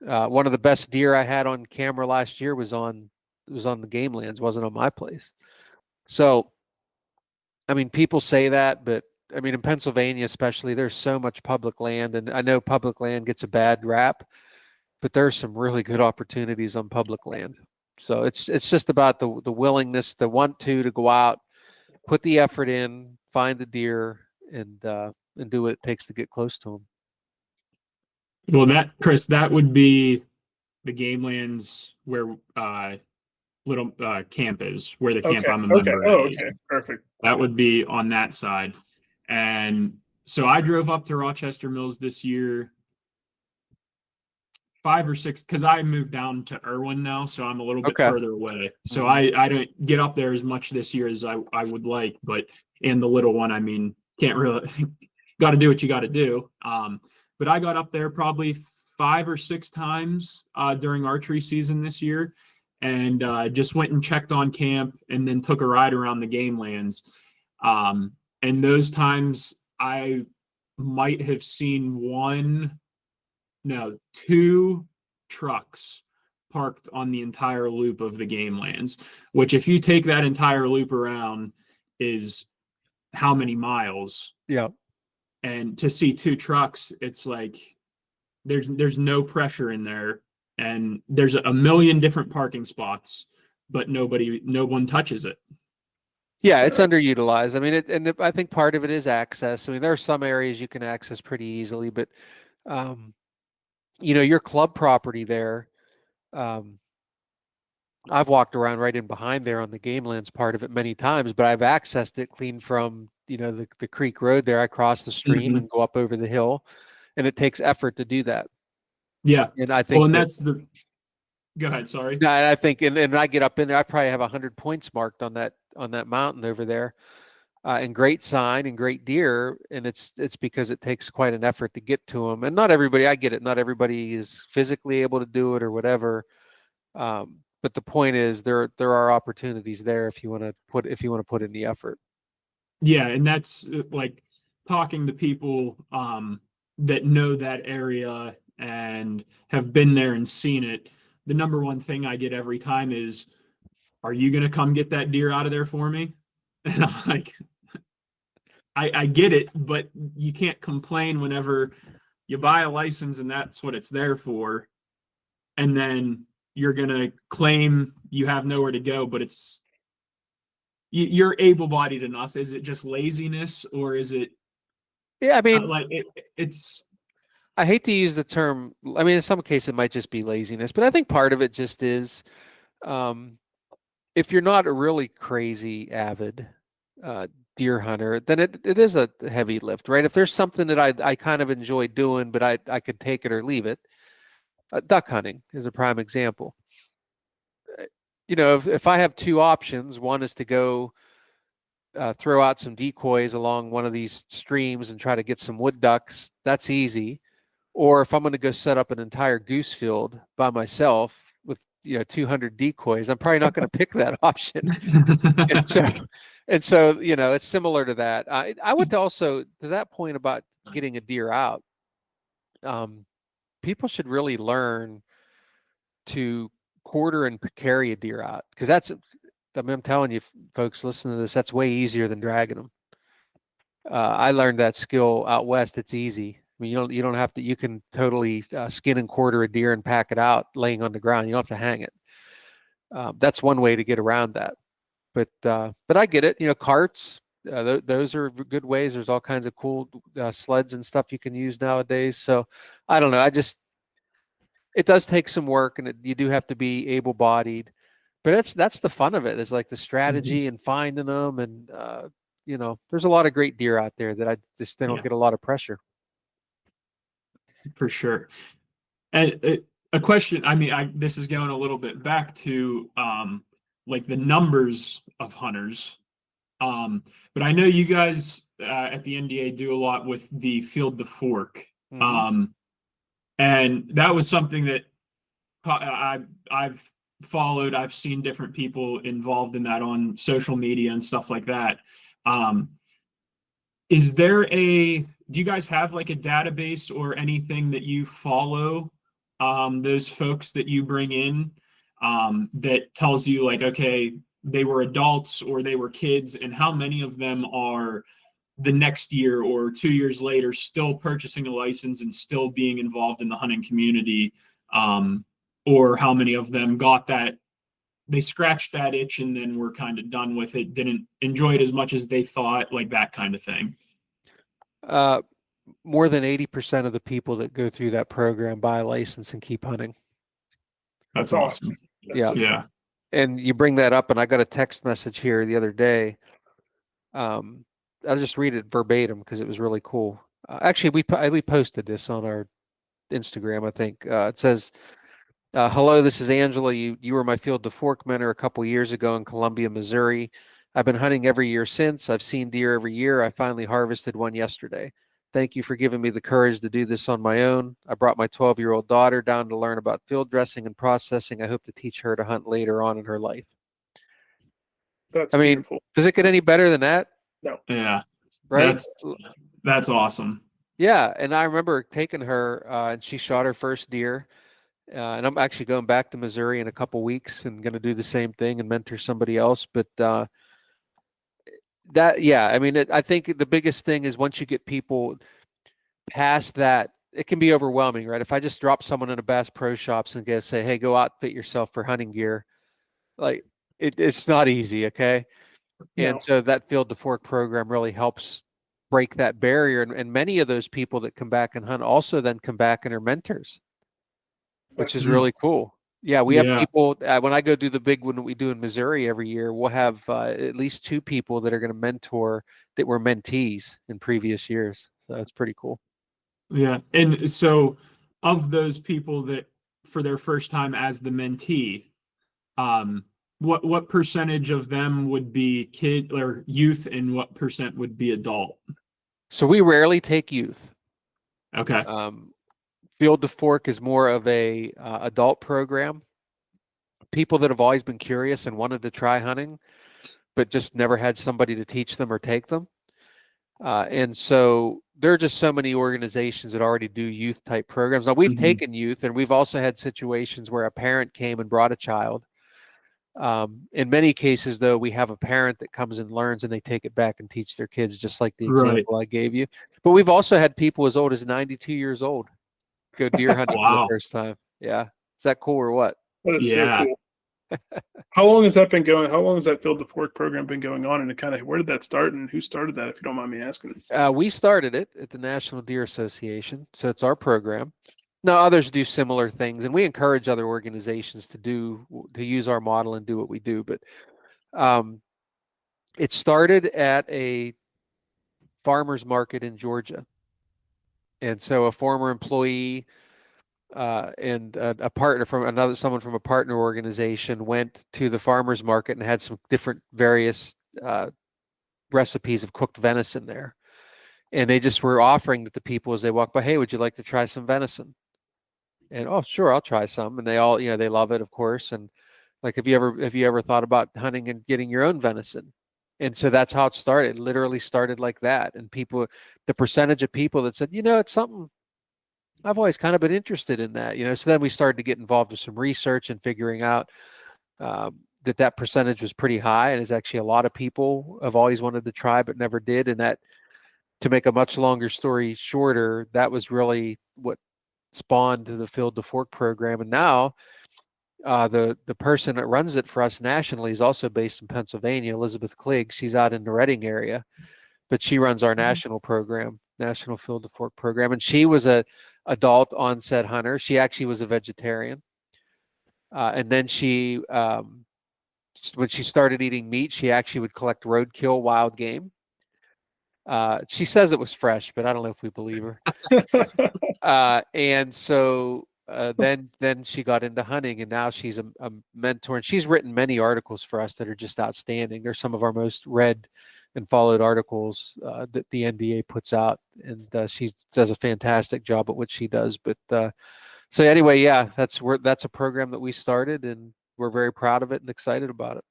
One of the best deer I had on camera last year was on the game lands, wasn't on my place. So, I mean, people say that, but I mean, in Pennsylvania especially, there's so much public land, and I know public land gets a bad rap, but there's some really good opportunities on public land. So it's just about the willingness, the want to go out, put the effort in, find the deer, and do what it takes to get close to them. Well, Chris, that would be the game lands where little camp is, where the camp I'm a member is. Okay, perfect. That would be on that side. And so I drove up to Rochester Mills this year, 5 or 6, because I moved down to Irwin now, so I'm a little bit Okay. further away. So I don't get up there as much this year as I would like, but and the little one, I mean, can't really got to do what you got to do. But I got up there probably 5 or 6 times during archery season this year, and just went and checked on camp, and then took a ride around the game lands. And those times I might have seen 2 trucks parked on the entire loop of the game lands, which if you take that entire loop around is how many miles? Yeah. And to see 2 trucks, it's like there's no pressure in there, and there's a million different parking spots, but no one touches it. Yeah, it's underutilized. I mean, I think part of it is access. I mean, there are some areas you can access pretty easily, but your club property there, I've walked around right in behind there on the game lands part of it many times, but I've accessed it clean from, the creek road there. I cross the stream and go up over the hill, and it takes effort to do that. Yeah. And I think go ahead. Sorry. No, I think, and I get up in there, I probably have 100 points marked on that mountain over there, and great sign and great deer. And it's because it takes quite an effort to get to them. And not everybody, I get it, not everybody is physically able to do it or whatever. But the point is, there are opportunities there if you want to put in the effort. Yeah, and that's like talking to people that know that area and have been there and seen it. The number one thing I get every time is, "Are you going to come get that deer out of there for me?" And I'm like, I get it, but you can't complain whenever you buy a license and that's what it's there for, and then you're going to claim you have nowhere to go, but you're able-bodied enough. Is it just laziness, or is it? Yeah, I mean, it's. I hate to use the term. I mean, in some cases, it might just be laziness, but I think part of it just is, if you're not a really crazy avid deer hunter, then it is a heavy lift, right? If there's something that I kind of enjoy doing, but I could take it or leave it. Duck hunting is a prime example. If I have 2 options, one is to go throw out some decoys along one of these streams and try to get some wood ducks. That's easy. Or if I'm going to go set up an entire goose field by myself with 200 decoys, I'm probably not going to pick that option. and so it's similar to that. I would also, to that point about getting a deer out, people should really learn to quarter and carry a deer out, because I'm telling you, folks, listen to this, that's way easier than dragging them. I learned that skill out west. It's easy. I mean, you don't have to. You can totally skin and quarter a deer and pack it out laying on the ground. You don't have to hang it. That's one way to get around that. But I get it. Carts. Those are good ways. There's all kinds of cool sleds and stuff you can use nowadays. So I don't know. It does take some work, and you do have to be able-bodied. But that's the fun of it. Is like the strategy and finding them, and there's a lot of great deer out there that they don't get a lot of pressure. For sure. And a question, I mean, this is going a little bit back to like the numbers of hunters. But I know you guys at the NDA do a lot with the Field to Fork. And that was something that I've followed. I've seen different people involved in that on social media and stuff like that. Do you guys have like a database or anything that you follow those folks that you bring in that tells you like, okay, they were adults or they were kids, and how many of them are the next year or 2 years later still purchasing a license and still being involved in the hunting community, or how many of them got that, they scratched that itch and then were kind of done with it, didn't enjoy it as much as they thought, like that kind of thing? More than 80% of the people that go through that program buy a license and keep hunting. That's awesome. Yeah. And you bring that up, and I got a text message here the other day. I'll just read it verbatim because it was really cool. Actually, we posted this on our Instagram, I think. It says, hello, this is Angela. You were my field to fork mentor a couple years ago in Columbia, Missouri. I've been hunting every year since. I've seen deer every year. I finally harvested one yesterday. Thank you for giving me the courage to do this on my own. I brought my 12-year-old daughter down to learn about field dressing and processing. I hope to teach her to hunt later on in her life. That's I mean, beautiful. does it get any better than that? No. Yeah. Right? That's awesome. Yeah, and I remember taking her, and she shot her first deer. And I'm actually going back to Missouri in a couple weeks and going to do the same thing and mentor somebody else. But I mean, I think the biggest thing is once you get people past that, it can be overwhelming, right? If I just drop someone in a Bass Pro Shops and say, hey, go outfit yourself for hunting gear, like it's not easy, okay? No. And so that Field to Fork program really helps break that barrier. And many of those people that come back and hunt also then come back and are mentors, which is really cool. Yeah, we have people, when I go do the big one we do in Missouri every year, we'll have at least 2 people that are going to mentor that were mentees in previous years. So that's pretty cool. Yeah. And so of those people that for their first time as the mentee, what percentage of them would be kid or youth and what percent would be adult? So we rarely take youth. Okay. Field to Fork is more of a adult program. People that have always been curious and wanted to try hunting, but just never had somebody to teach them or take them. And so there are just so many organizations that already do youth type programs. Now we've taken youth, and we've also had situations where a parent came and brought a child. In many cases, though, we have a parent that comes and learns and they take it back and teach their kids, just like the example I gave you. But we've also had people as old as 92 years old go deer hunting for the first time. Yeah. Is that cool or what? That is so cool. How long has that been going? How long has that Field to Fork program been going on? And kind of where did that start and who started that, if you don't mind me asking? We started it at the National Deer Association. So it's our program. Now others do similar things, and we encourage other organizations to use our model and do what we do. But it started at a farmer's market in Georgia. And so a former employee and a partner from someone from a partner organization went to the farmer's market and had some different various recipes of cooked venison there. And they just were offering it to people as they walked by, hey, would you like to try some venison? And, oh, sure, I'll try some. And they all, they love it, of course. And like, have you ever thought about hunting and getting your own venison? And so that's how it started. It literally started like that. And the percentage of people that said, it's something I've always kind of been interested in that, so then we started to get involved with some research and figuring out that percentage was pretty high. And is actually a lot of people have always wanted to try, but never did. And that, to make a much longer story shorter, that was really what spawned to the Field to Fork program. And now the person that runs it for us nationally is also based in Pennsylvania, Elizabeth Cligg. She's out in the Reading area, but she runs our national program, National Field to Fork program. And she was a adult onset hunter. She actually was a vegetarian. And then she, when she started eating meat, she actually would collect roadkill wild game. She says it was fresh, but I don't know if we believe her. And so then she got into hunting, and now she's a mentor, and she's written many articles for us that are just outstanding. They're some of our most read and followed articles that the NDA puts out, and she does a fantastic job at what she does. But so anyway, yeah, that's a program that we started, and we're very proud of it and excited about it.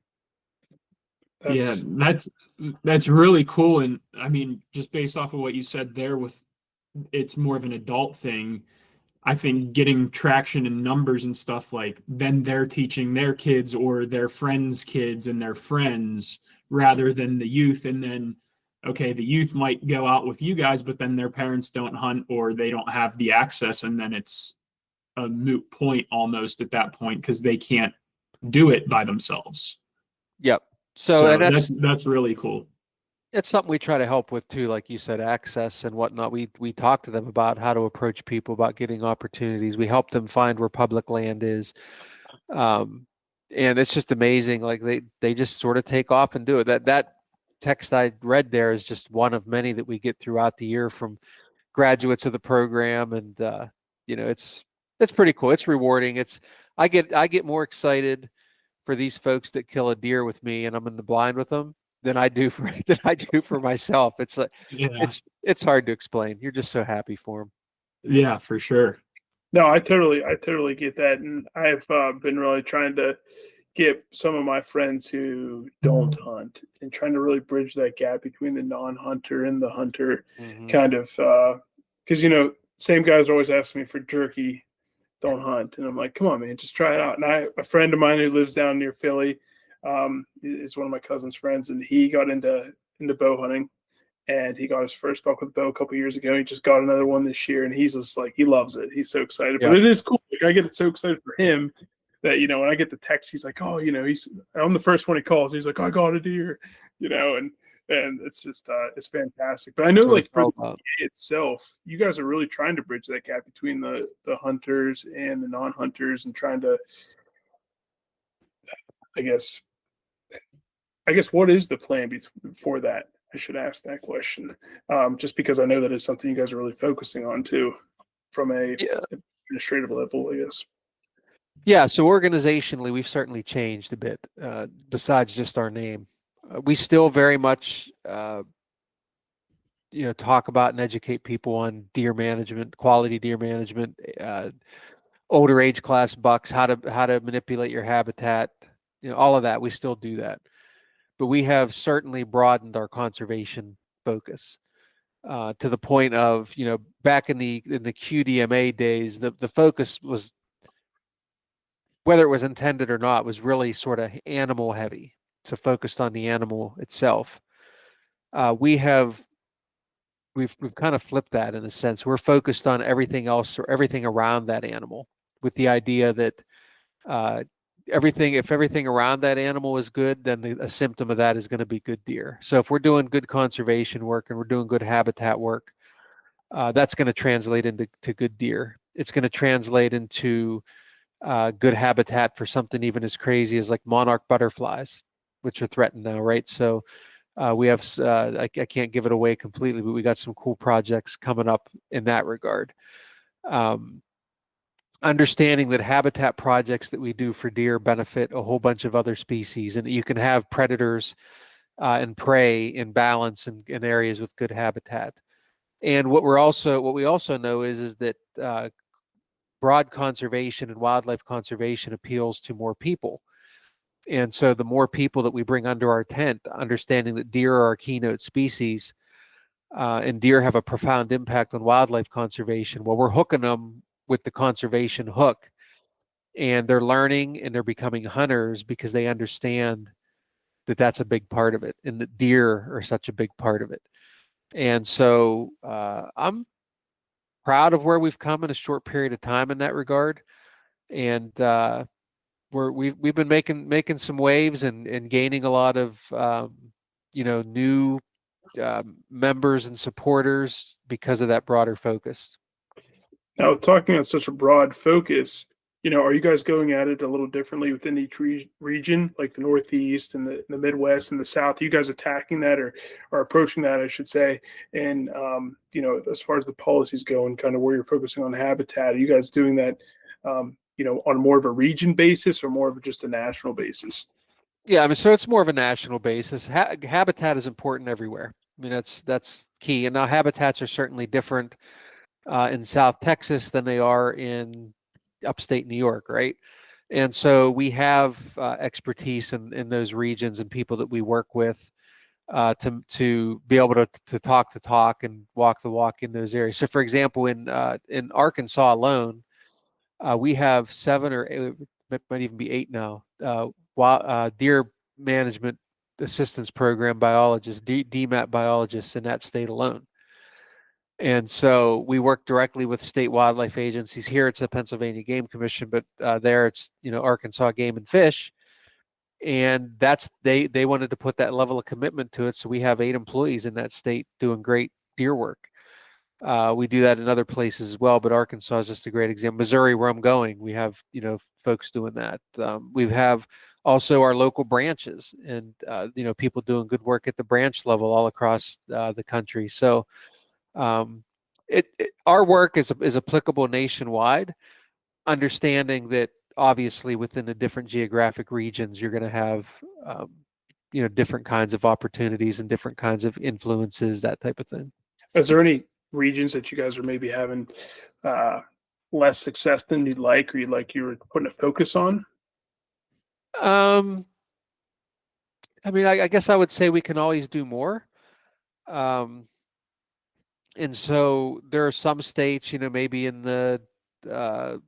That's really cool. And I mean, just based off of what you said there, with it's more of an adult thing, I think getting traction in numbers and stuff, like then they're teaching their kids or their friends' kids and their friends rather than the youth. And then, okay, the youth might go out with you guys, but then their parents don't hunt or they don't have the access. And then it's a moot point almost at that point because they can't do it by themselves. Yep. So that's really cool. It's something we try to help with too, like you said, access and whatnot. We talk to them about how to approach people about getting opportunities. We help them find where public land is. And it's just amazing. Like they just sort of take off and do it. That text I read there is just one of many that we get throughout the year from graduates of the program, and it's pretty cool. It's rewarding. I get more excited for these folks that kill a deer with me and I'm in the blind with them than I do for myself. It's like it's hard to explain. You're just so happy for them. Yeah, for sure. No, I totally get that, and I've been really trying to get some of my friends who don't hunt and trying to really bridge that gap between the non-hunter and the hunter, kind of, because same guys are always asking me for jerky, don't hunt, and I'm like, come on, man, just try it out. And a friend of mine who lives down near Philly, is one of my cousin's friends, and he got into bow hunting. And he got his first buck with a bow a couple years ago. He just got another one this year, and he's just like, he loves it. He's so excited. But it is cool. Like, I get so excited for him that, when I get the text, he's like, oh, I'm the first one he calls. He's like, I got a deer, and it's just, it's fantastic. But I know, like, for the day itself, you guys are really trying to bridge that gap between the hunters and the non-hunters, and trying to, I guess, what is the plan for that? I should ask that question, just because I know that it's something you guys are really focusing on too, from a administrative level, I guess. Yeah. So organizationally, we've certainly changed a bit. Besides just our name, we still very much, talk about and educate people on deer management, quality deer management, older age class bucks, how to manipulate your habitat, all of that. We still do that. But we have certainly broadened our conservation focus to the point of, back in the QDMA days, the focus was, whether it was intended or not, was really sort of animal heavy. So focused on the animal itself. We've kind of flipped that in a sense. We're focused on everything else or everything around that animal, with the idea that if everything around that animal is good, then a symptom of that is going to be good deer. So if we're doing good conservation work and we're doing good habitat work, that's going to translate into good deer. It's going to translate into good habitat for something even as crazy as like monarch butterflies, which are threatened now, right? So we have, I can't give it away completely, but we got some cool projects coming up in that regard. Understanding that habitat projects that we do for deer benefit a whole bunch of other species, and you can have predators and prey in balance in areas with good habitat. And what we also know is that broad conservation and wildlife conservation appeals to more people. And so the more people that we bring under our tent, understanding that deer are our keynote species, and deer have a profound impact on wildlife conservation, well, we're hooking them with the conservation hook, and they're learning and they're becoming hunters because they understand that that's a big part of it, and that deer are such a big part of it. And so I'm proud of where we've come in a short period of time in that regard. And we've been making some waves and gaining a lot of new members and supporters because of that broader focus. Now, talking on such a broad focus, are you guys going at it a little differently within each region, like the Northeast and the Midwest and the South? Are you guys attacking that or approaching that, I should say? And, as far as the policies go and kind of where you're focusing on habitat, are you guys doing that, on more of a region basis or more of just a national basis? Yeah, I mean, so it's more of a national basis. Habitat is important everywhere. I mean, that's key. And now habitats are certainly different in South Texas than they are in upstate New York, right? And so we have expertise in those regions and people that we work with to be able to talk the talk and walk the walk in those areas. So, for example, in Arkansas alone, we have 7 or 8, it might even be 8 now, deer management assistance program biologists, DMAT biologists in that state alone. And so we work directly with state wildlife agencies. Here it's the Pennsylvania Game Commission, but there it's Arkansas Game and Fish, and they wanted to put that level of commitment to it. So we have 8 employees in that state doing great deer work. We do that in other places as well, but Arkansas is just a great example. Missouri, where I'm going, we have, folks doing that. We have also our local branches and, people doing good work at the branch level all across the country. So our work is applicable nationwide, understanding that obviously within the different geographic regions, you're going to have, different kinds of opportunities and different kinds of influences, that type of thing. Is there any regions that you guys are maybe having less success than you'd like, or you were putting a focus on? I guess I would say we can always do more. And so there are some states, maybe in the, out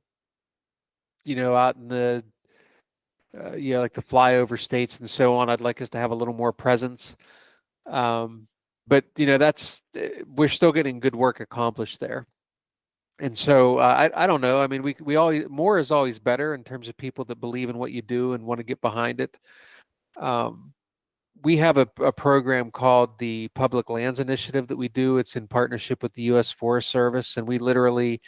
in the, like the flyover states and so on, I'd like us to have a little more presence. But we're still getting good work accomplished there. And so I don't know. I mean, we always, more is always better in terms of people that believe in what you do and want to get behind it. We have a program called the Public Lands Initiative that we do. It's in partnership with the U.S. Forest Service, and we literally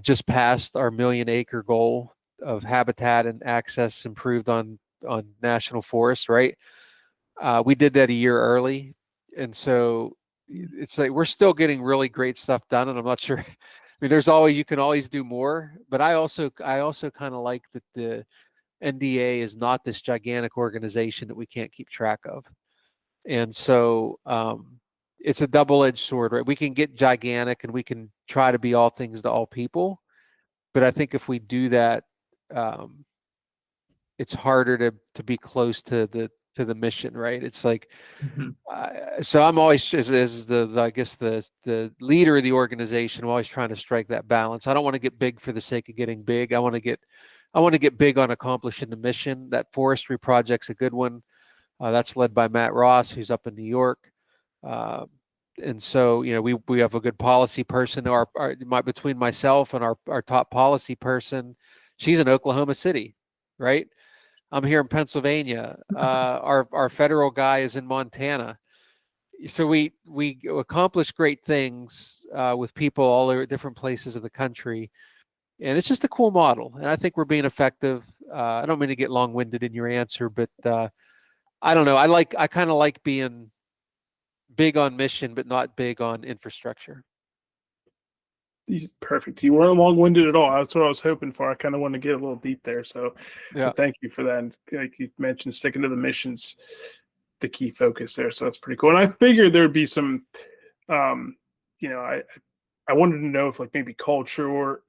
just passed our 1 million acre goal of habitat and access improved on national forests. Right, we did that a year early, and so it's like we're still getting really great stuff done. And I'm not sure. I mean, you can always do more, but I also kind of like that the NDA is not this gigantic organization that we can't keep track of. And so it's a double-edged sword, right? We can get gigantic and we can try to be all things to all people. But I think if we do that, it's harder to be close to the mission, right? It's like, so I'm always, as the leader of the organization, I'm always trying to strike that balance. I don't want to get big for the sake of getting big. I want to get big on accomplishing the mission. That forestry project's a good one. That's led by Matt Ross, who's up in New York. And so, we have a good policy person. Between myself and our top policy person, she's in Oklahoma City, right? I'm here in Pennsylvania. Our federal guy is in Montana. So we accomplish great things with people all over different places of the country. And it's just a cool model. And I think we're being effective. I don't mean to get long-winded in your answer, but I don't know. I kind of like being big on mission, but not big on infrastructure. Perfect. You weren't long-winded at all. That's what I was hoping for. I kind of wanted to get a little deep there. So thank you for that. And like you mentioned, sticking to the mission's the key focus there. So that's pretty cool. And I figured there'd be some, I wanted to know if like maybe culture or,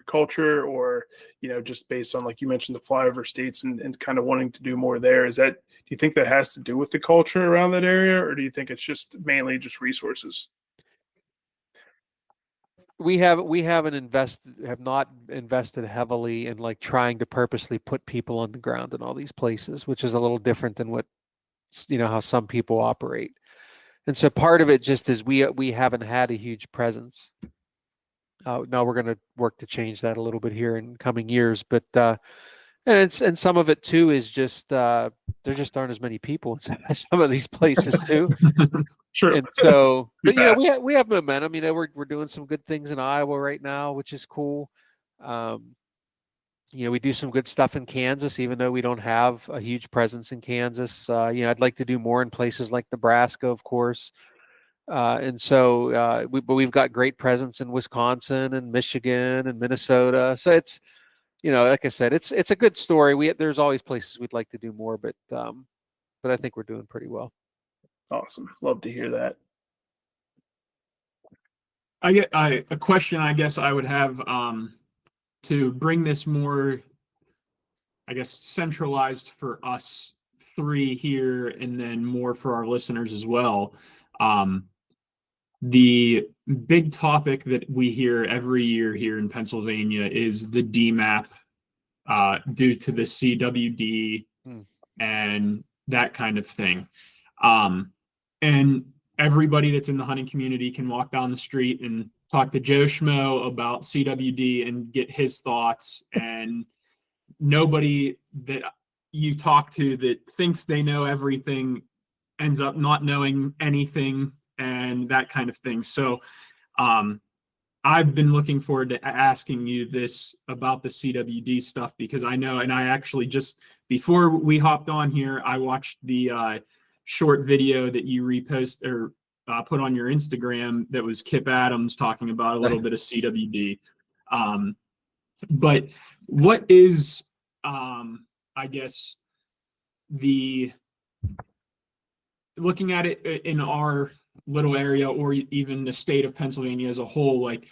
just based on, like you mentioned, the flyover states and kind of wanting to do more there. Do you think that has to do with the culture around that area, or do you think it's just mainly just resources? We have not invested heavily in like trying to purposely put people on the ground in all these places, which is a little different than what, how some people operate. And so part of it just is we haven't had a huge presence. Now we're going to work to change that a little bit here in coming years, but and some of it too is just there just aren't as many people in some of these places too. Sure. And so, but we have momentum. We're doing some good things in Iowa right now, which is cool. We do some good stuff in Kansas, even though we don't have a huge presence in Kansas. I'd like to do more in places like Nebraska, of course. And so, but we've got great presence in Wisconsin and Michigan and Minnesota. So it's, like I said, it's a good story. There's always places we'd like to do more, but I think we're doing pretty well. Awesome. Love to hear that. A question I guess I would have to bring this more, I guess, centralized for us three here and then more for our listeners as well. The big topic that we hear every year here in Pennsylvania is the DMAP due to the CWD and that kind of thing. And everybody that's in the hunting community can walk down the street and talk to Joe Schmo about CWD and get his thoughts. And nobody that you talk to that thinks they know everything ends up not knowing anything and that kind of thing. So I've been looking forward to asking you this about the CWD stuff, because I know, and I actually just before we hopped on here, I watched the short video that you repost or put on your Instagram that was Kip Adams talking about a little bit of CWD. But what is, I guess, the looking at it in our little area or even the state of Pennsylvania as a whole, like,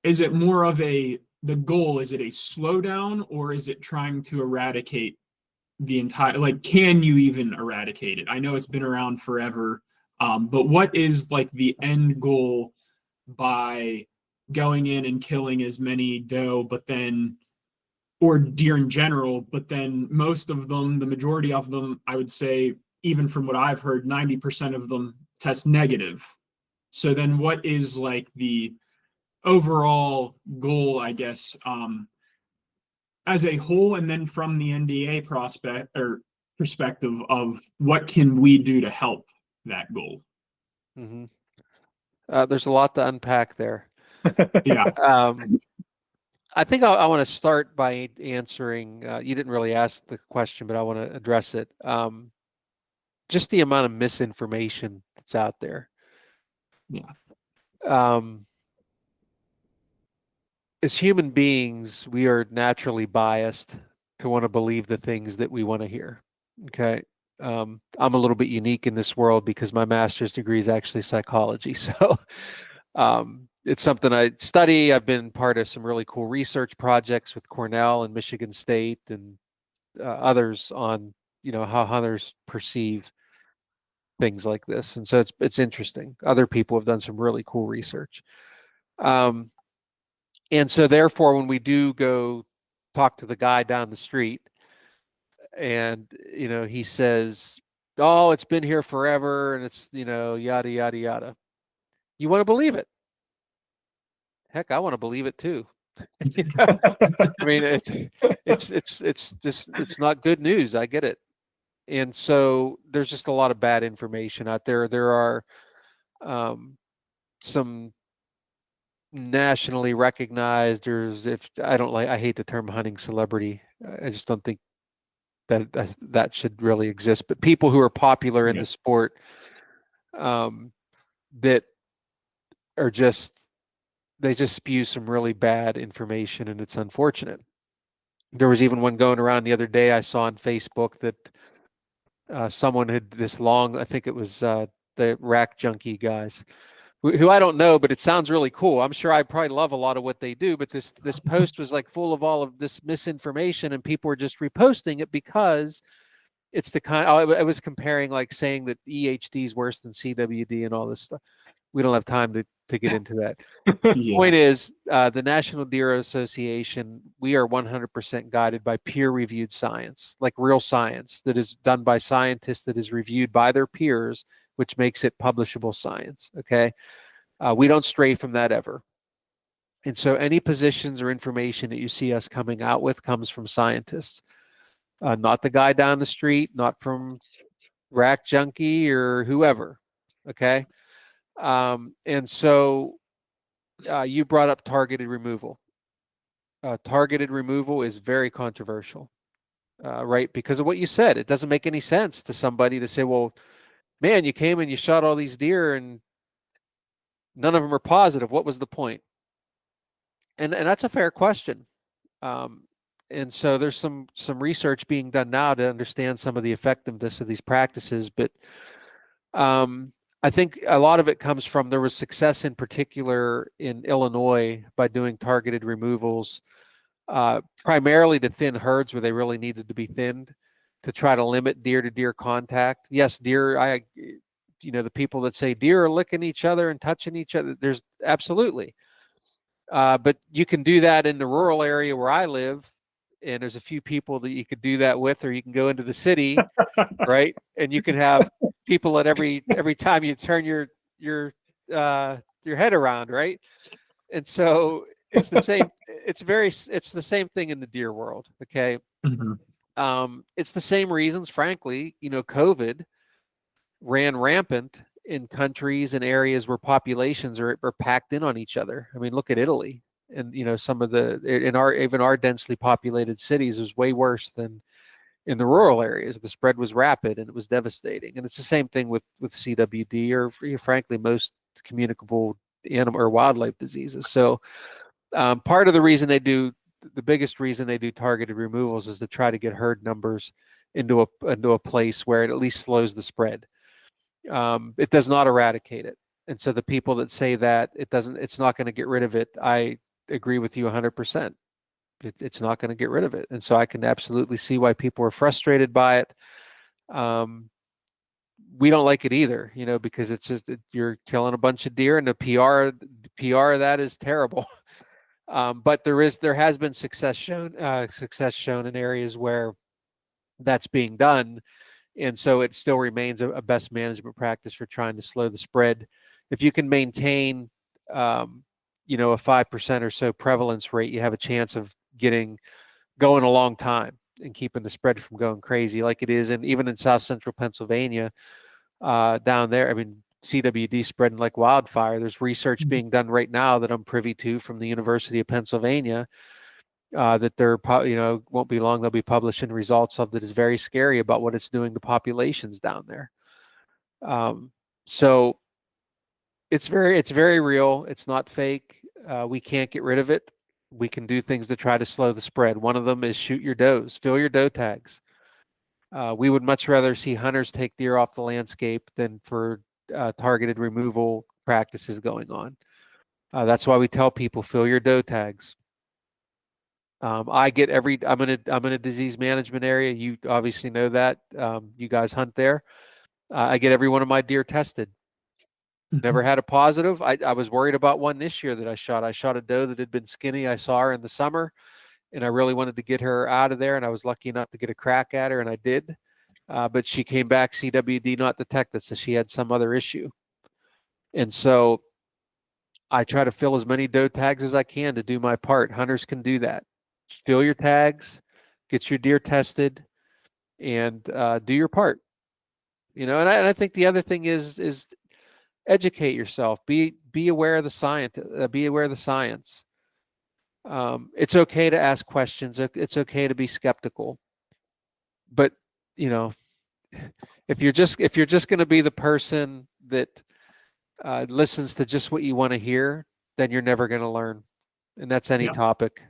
is it more of the goal, is it a slowdown, or is it trying to eradicate the entire, like, can you even eradicate it? I know it's been around forever, but what is like the end goal by going in and killing as many doe, but then, or deer in general, but then most of them, the majority of them, I would say, even from what I've heard, 90% of them test negative. So then what is like the overall goal, I guess, as a whole, and then from the NDA prospect or perspective of what can we do to help that goal? Mm-hmm. There's a lot to unpack there. Yeah. I think I want to start by answering, you didn't really ask the question, but I want to address it. Just the amount of misinformation that's out there. Yeah. As human beings, we are naturally biased to want to believe the things that we want to hear. Okay. I'm a little bit unique in this world because my master's degree is actually psychology. So it's something I study. I've been part of some really cool research projects with Cornell and Michigan State and others on, how others perceive things like this. And so it's interesting. Other people have done some really cool research. And so therefore, when we do go talk to the guy down the street and, he says, oh, it's been here forever and it's, yada, yada, yada. You want to believe it. Heck, I want to believe it too. I mean, it's not good news. I get it. And so there's just a lot of bad information out there. There are some nationally recognized, or I hate the term hunting celebrity. I just don't think that should really exist. But people who are popular in the sport that are they just spew some really bad information, and it's unfortunate. There was even one going around the other day I saw on Facebook that someone had this long, I think it was the rack junkie guys, who I don't know, but it sounds really cool. I'm sure I probably love a lot of what they do, but this post was like full of all of this misinformation, and people were just reposting it because it's the kind. I was comparing, like, saying that EHD is worse than CWD and all this stuff. We don't have time to get into that. The point is, the National Deer Association, we are 100% guided by peer-reviewed science, like real science that is done by scientists, that is reviewed by their peers, which makes it publishable science. Okay. We don't stray from that ever. And so any positions or information that you see us coming out with comes from scientists, not the guy down the street, not from Rack Junkie or whoever. Okay. And so you brought up targeted removal. Targeted removal is very controversial, right? Because of what you said. It doesn't make any sense to somebody to say, well, man, you came and you shot all these deer and none of them are positive. What was the point? And that's a fair question. And so there's some research being done now to understand some of the effectiveness of these practices. But I think a lot of it comes from, there was success in particular in Illinois by doing targeted removals, primarily to thin herds where they really needed to be thinned, to try to limit deer to deer contact. Yes, deer, the people that say deer are licking each other and touching each other, there's absolutely. But you can do that in the rural area where I live, and there's a few people that you could do that with, or you can go into the city, right? And you can have people at every time you turn your head around, right? And so it's the same. It's the same thing in the deer world. Okay. Mm-hmm. It's the same reasons, frankly, COVID ran rampant in countries and areas where populations are packed in on each other. I mean, look at Italy, and some of even our densely populated cities was way worse than in the rural areas. The spread was rapid and it was devastating. And it's the same thing with CWD or frankly most communicable animal or wildlife diseases. So part of the reason the biggest reason they do targeted removals is to try to get herd numbers into a place where it at least slows the spread. It does not eradicate it. And so the people that say that it's not going to get rid of it, I agree with you 100%. It's not going to get rid of it. And so I can absolutely see why people are frustrated by it. We don't like it either, because it's just you're killing a bunch of deer, and the PR of that is terrible. But there has been success shown in areas where that's being done. And so it still remains a best management practice for trying to slow the spread. If you can maintain, a 5% or so prevalence rate, you have a chance of going a long time and keeping the spread from going crazy like it is. And even in South Central Pennsylvania, down there, I mean, CWD spreading like wildfire. There's research being done right now that I'm privy to from the University of Pennsylvania that won't be long, they'll be publishing results of that is very scary about what it's doing to populations down there. So it's very real. It's not fake. We can't get rid of it. We can do things to try to slow the spread. One of them is shoot your does, fill your doe tags. We would much rather see hunters take deer off the landscape than for targeted removal practices going on. That's why we tell people fill your doe tags. I'm in a disease management area. You obviously know that. You guys hunt there. I get every one of my deer tested. Never had a positive. I was worried about one this year that I shot. I shot a doe that had been skinny. I saw her in the summer, and I really wanted to get her out of there, and I was lucky enough to get a crack at her, and I did. But she came back CWD not detected, so she had some other issue. And so I try to fill as many doe tags as I can to do my part. Hunters can do that. Fill your tags, get your deer tested, and do your part. And I think the other thing is educate yourself. Be aware of the science. Be aware of the science. It's okay to ask questions. It's okay to be skeptical. But if you're just going to be the person that listens to just what you want to hear, then you're never going to learn, and that's any topic.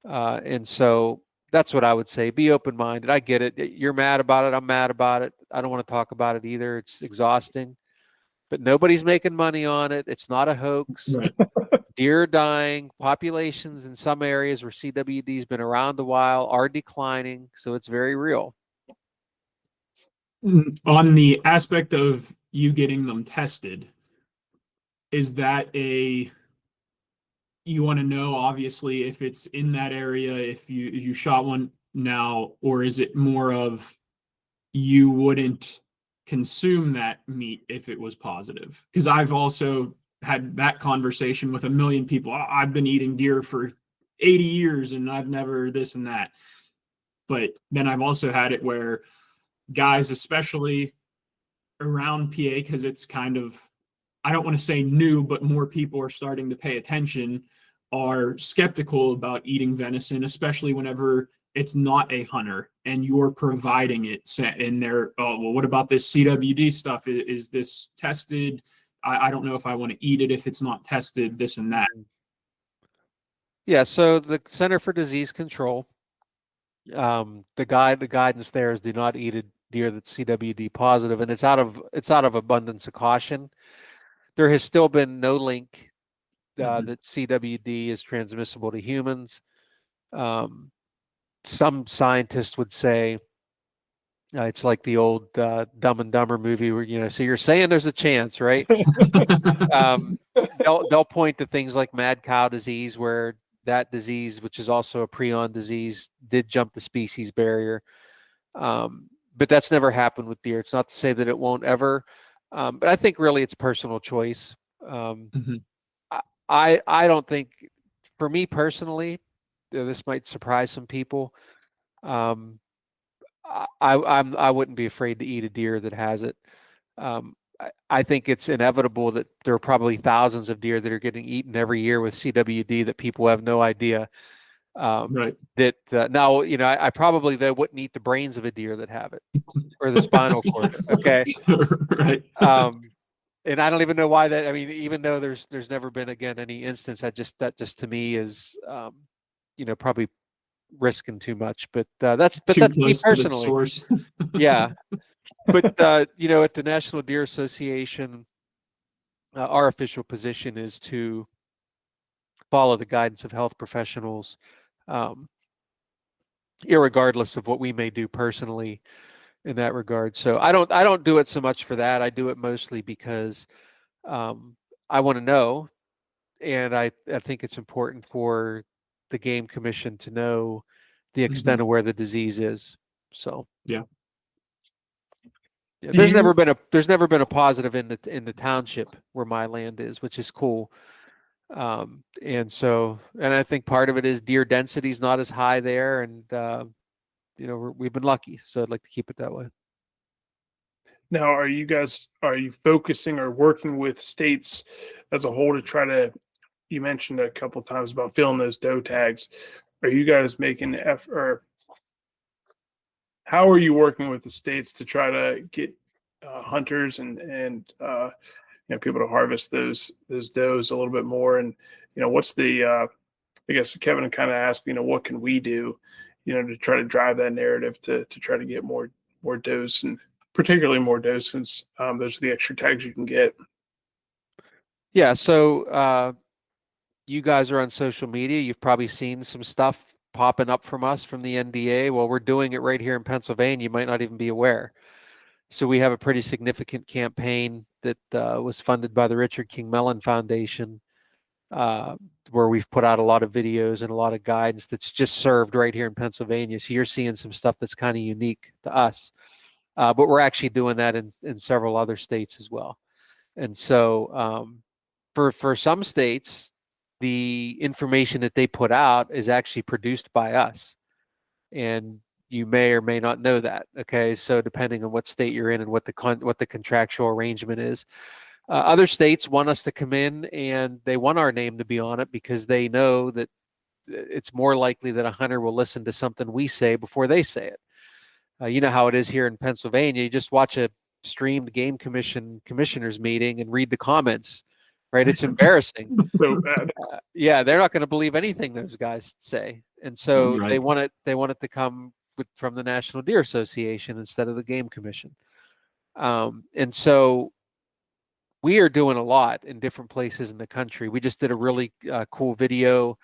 And so that's what I would say. Be open-minded. I get it. You're mad about it. I'm mad about it. I don't want to talk about it either. It's exhausting, but nobody's making money on it. It's not a hoax. Right. Deer are dying. Populations in some areas where CWD has been around a while are declining. So it's very real. On the aspect of you getting them tested, is that you want to know, obviously, if it's in that area, if you shot one now, or is it more of you wouldn't consume that meat if it was positive? Because I've also had that conversation with a million people. I've been eating deer for 80 years and I've never this and that. But then I've also had it where guys, especially around PA, because it's kind of, I don't want to say new, but more people are starting to pay attention, are skeptical about eating venison, especially whenever it's not a hunter and you're providing it. And they're, oh, well, what about this CWD stuff? Is this tested? I don't know if I want to eat it if it's not tested, this and that. Yeah, so the Center for Disease Control, the guidance there is do not eat a deer that's CWD positive, and it's out of abundance of caution. There has still been no link that CWD is transmissible to humans. Some scientists would say it's like the old Dumb and Dumber movie where, so you're saying there's a chance, right? They'll point to things like mad cow disease, where that disease, which is also a prion disease, did jump the species barrier. But that's never happened with deer. It's not to say that it won't ever. But I think really it's personal choice. I don't think, for me personally, this might surprise some people. I wouldn't be afraid to eat a deer that has it. I think it's inevitable that there are probably thousands of deer that are getting eaten every year with CWD that people have no idea. Right. That now, I probably though wouldn't eat the brains of a deer that have it, or the spinal cord. Okay. Right. And I don't even know why that. I mean, even though there's never been again any instance, that just to me is, probably risking too much. But that's Too me close to the personally. source. Yeah. But at the National Deer Association, our official position is to follow the guidance of health professionals, irregardless of what we may do personally in that regard. So I don't do it so much for that. I do it mostly because I want to know, and I think it's important for the Game Commission to know the extent of where the disease is. So Yeah. There's never been a positive in the township where my land is, which is cool. And I think part of it is deer density is not as high there, and we've been lucky. So I'd like to keep it that way. Now, are you focusing or working with states as a whole to try to? You mentioned a couple of times about filling those doe tags. Are you guys making effort? Or how are you working with the states to try to get hunters and people to harvest those does a little bit more? And what's the I guess Kevin kind of asked, what can we do, to try to drive that narrative to try to get more does, and particularly more does, since those are the extra tags you can get. Yeah. So you guys are on social media. You've probably seen some stuff popping up from us from the NDA. Well, we're doing it right here in Pennsylvania. You might not even be aware. So we have a pretty significant campaign that was funded by the Richard King Mellon Foundation, where we've put out a lot of videos and a lot of guidance that's just served right here in Pennsylvania. So you're seeing some stuff that's kind of unique to us, but we're actually doing that in several other states as well. And so for some states, the information that they put out is actually produced by us, and you may or may not know that. Okay, so depending on what state you're in and what the contractual arrangement is, other states want us to come in and they want our name to be on it because they know that it's more likely that a hunter will listen to something we say before they say it. You know how it is here in Pennsylvania. You just watch a streamed game commissioners meeting and read the comments. Right, it's embarrassing. So bad. Yeah, they're not going to believe anything those guys say, and so Right. they want it to come from the National Deer Association instead of the Game Commission. And so we are doing a lot in different places in the country. We just did a really cool video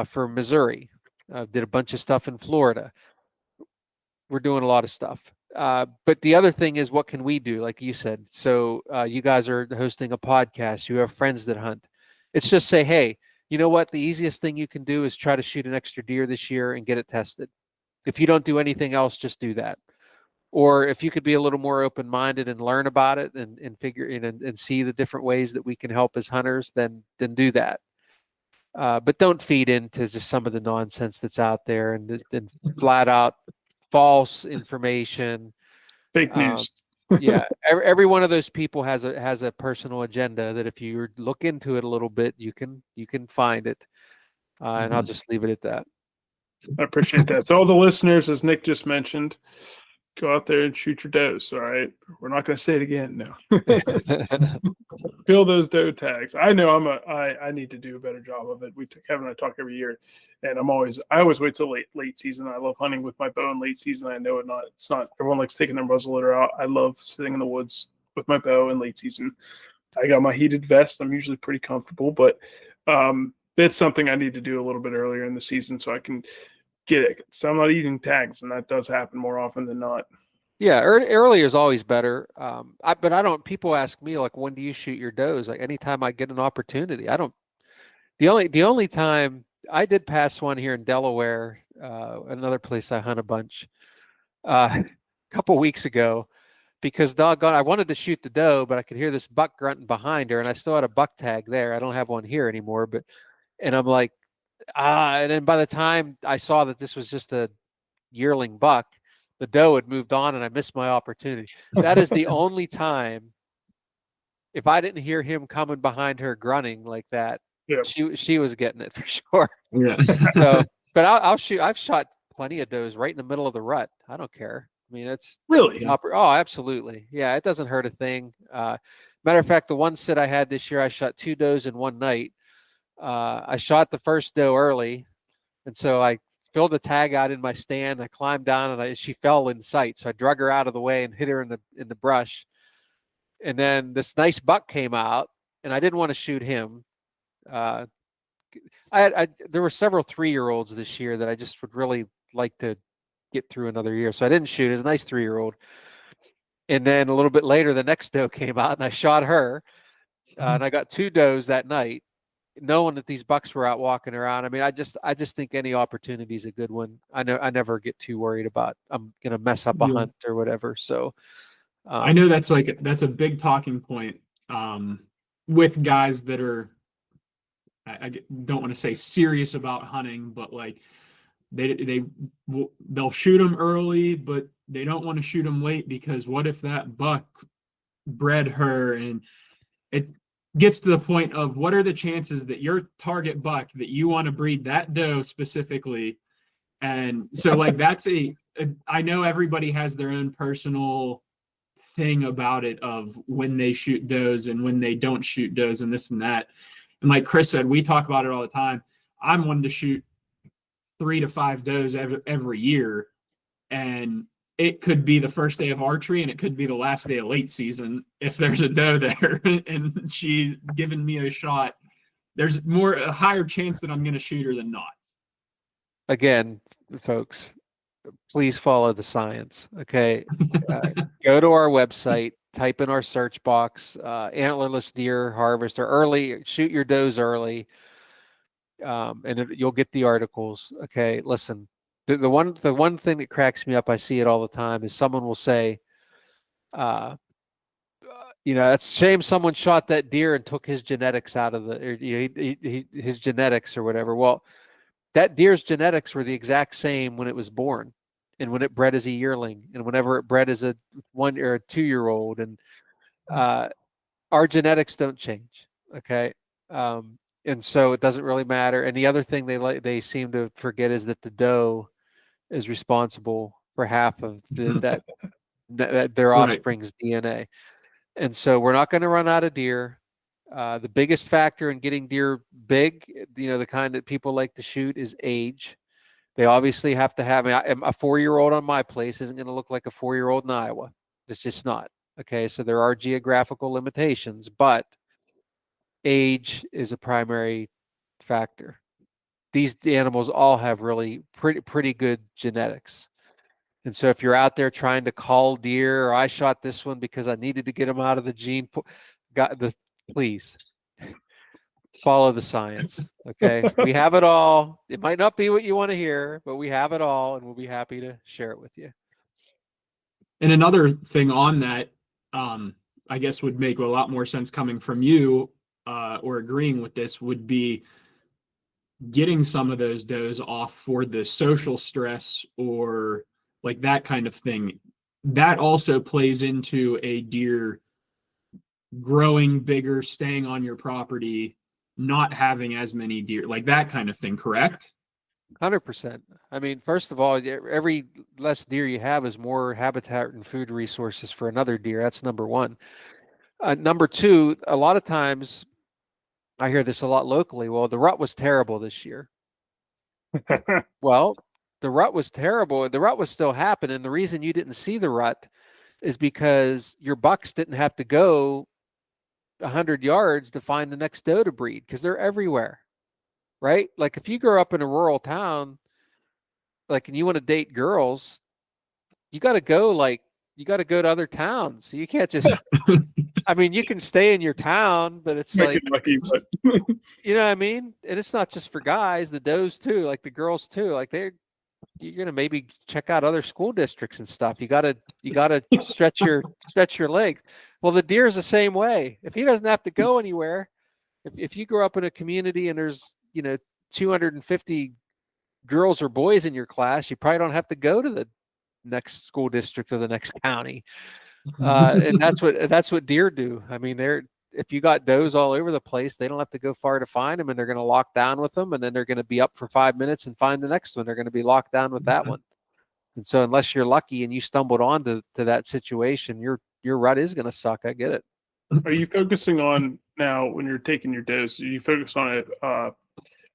for Missouri. Did a bunch of stuff in Florida. We're doing a lot of stuff. But the other thing is, what can we do? Like you said, so you guys are hosting a podcast. You have friends that hunt. It's just say, hey, you know what? The easiest thing you can do is try to shoot an extra deer this year and get it tested. If you don't do anything else, just do that. Or if you could be a little more open-minded and learn about it and figure in and see the different ways that we can help as hunters, then do that. But don't feed into just some of the nonsense that's out there and flat out false information, Fake news. Yeah, every one of those people has a personal agenda that if you look into it a little bit, you can find it. And I'll just leave it at that. I appreciate that. So all the listeners, as Nick just mentioned, go out there and shoot your does. All right, we're not going to say it again. No, fill those doe tags. I know I need to do a better job of it. Kevin and I talk every year, and I always wait till late season. I love hunting with my bow in late season. I know it's not everyone likes taking their muzzle loader out. I love sitting in the woods with my bow in late season. I got my heated vest. I'm usually pretty comfortable, but it's something I need to do a little bit earlier in the season so I can get it. So I'm not eating tags, and that does happen more often than not. Yeah, earlier is always better. But I don't. People ask me like, when do you shoot your does? Like anytime I get an opportunity. I don't. The only time I did pass one here in Delaware, another place I hunt a bunch, a couple weeks ago, because doggone, I wanted to shoot the doe, but I could hear this buck grunting behind her, and I still had a buck tag there. I don't have one here anymore, and I'm like, and then by the time I saw that this was just a yearling buck, the doe had moved on and I missed my opportunity. That is the only time if I didn't hear him coming behind her grunting like that, Yeah. she was getting it for sure. Yeah. So, but I'll shoot. I've shot plenty of does right in the middle of the rut. I don't care. I mean, it's Really? oh, absolutely. Yeah, it doesn't hurt a thing. Matter of fact, the one sit I had this year, I shot 2 does in one night. I shot the first doe early, and so I filled a tag out in my stand. I climbed down, and she fell in sight. So I drug her out of the way and hit her in the brush. And then this nice buck came out, and I didn't want to shoot him. There were several 3-year-olds this year that I just would really like to get through another year. So I didn't shoot. It was a nice 3-year-old. And then a little bit later, the next doe came out, and I shot her. And I got 2 does that night, knowing that these bucks were out walking around. I mean, I just think any opportunity is a good one. I never get too worried about I'm gonna mess up a hunt or whatever. So I know that's a big talking point with guys that are, I don't want to say serious about hunting, but like they'll shoot them early, but they don't want to shoot them late because what if that buck bred her? And it gets to the point of what are the chances that your target buck that you want to breed that doe specifically. And so like that's I know everybody has their own personal thing about it of when they shoot does and when they don't shoot does and this and that. And like Chris said, we talk about it all the time. I'm one to shoot 3 to 5 does every year. And it could be the first day of archery and it could be the last day of late season. If there's a doe there and she's giving me a shot, there's a higher chance that I'm going to shoot her than not. Again, folks, please follow the science. Okay. Go to our website, type in our search box, antlerless deer harvest or early, shoot your does early. And you'll get the articles. Okay. Listen, the one thing that cracks me up, I see it all the time, is someone will say, it's a shame someone shot that deer and took his genetics out of his genetics or whatever. Well, that deer's genetics were the exact same when it was born and when it bred as a yearling and whenever it bred as a 1 or a 2-year-old. And our genetics don't change. Okay. And so it doesn't really matter. And the other thing they seem to forget is that the doe is responsible for half of that their offspring's DNA. And so we're not going to run out of deer. The biggest factor in getting deer big, the kind that people like to shoot, is age. They obviously have to have a 4-year-old on my place isn't going to look like a 4-year-old in Iowa. It's just not. Okay. So there are geographical limitations, but age is a primary factor. These animals all have really pretty good genetics. And so if you're out there trying to call deer, or I shot this one because I needed to get them out of the gene pool, please follow the science. Okay. We have it all. It might not be what you want to hear, but we have it all and we'll be happy to share it with you. And another thing on that, I guess would make a lot more sense coming from you, or agreeing with this, would be getting some of those does off for the social stress or like that kind of thing. That also plays into a deer growing bigger, staying on your property, not having as many deer, like that kind of thing, correct? 100%. I mean, first of all, every less deer you have is more habitat and food resources for another deer. That's number one. Number two, a lot of times I hear this a lot locally. Well, the rut was terrible this year. Well, the rut was terrible. The rut was still happening. The reason you didn't see the rut is because your bucks didn't have to go 100 yards to find the next doe to breed because they're everywhere, right? Like if you grow up in a rural town, like, and you want to date girls, you got to go to other towns. You can't just, I mean, you can stay in your town, but it's like, lucky, but... you know what I mean? And it's not just for guys, the does too, like the girls too, like you're going to maybe check out other school districts and stuff. You got to stretch your legs. Well, the deer is the same way. If he doesn't have to go anywhere, if you grow up in a community and there's, 250 girls or boys in your class, you probably don't have to go to the next school district or the next county. And that's what deer do. I mean, if you got does all over the place, they don't have to go far to find them, and they're going to lock down with them, and then they're going to be up for 5 minutes and find the next one. They're going to be locked down with that one. And so unless you're lucky and you stumbled onto that situation, your rut is going to suck. I get it. Are you focusing on now when you're taking your does? Are you focus on it? Are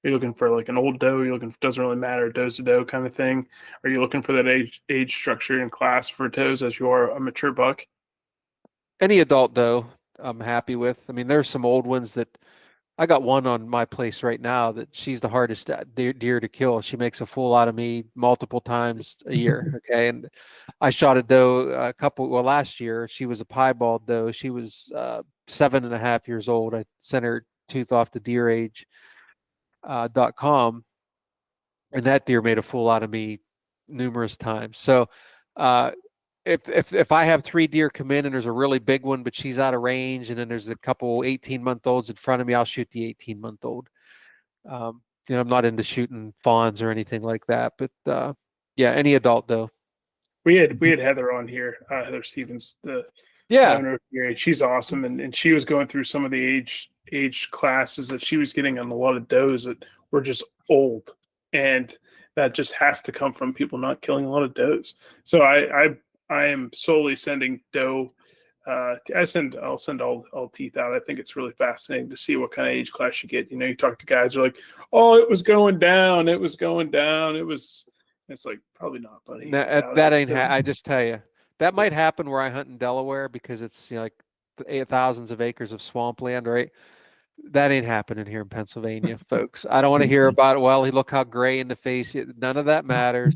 you looking for like an old doe? You're looking, doesn't really matter, does to doe kind of thing? Are you looking for that age structure and class for does as you are a mature buck? Any adult doe, I'm happy with. I mean, there's some old ones that I got one on my place right now that she's the hardest deer to kill. She makes a fool out of me multiple times a year. Okay. And I shot a doe last year. She was a piebald doe. She was 7.5 years old. I sent her tooth off to deerage.com, and that deer made a fool out of me numerous times. So, if I have 3 deer come in and there's a really big one, but she's out of range, and then there's a couple 18-month-olds in front of me, I'll shoot the 18-month-old. I'm not into shooting fawns or anything like that, but yeah, any adult doe. We had Heather on here, Heather Stevens, the owner of Deer Age. She's awesome, and she was going through some of the age classes that she was getting on a lot of does that were just old, and that just has to come from people not killing a lot of does. So I am solely sending doe. I'll send all teeth out. I think it's really fascinating to see what kind of age class you get. You talk to guys who are like, "Oh, it was going down. It was going down. It was." It's like, probably not, buddy. That ain't. I just tell you, that might happen where I hunt in Delaware because it's like thousands of acres of swampland, right? That ain't happening here in Pennsylvania, folks. I don't want to hear about it. Well, look how gray in the face. None of that matters.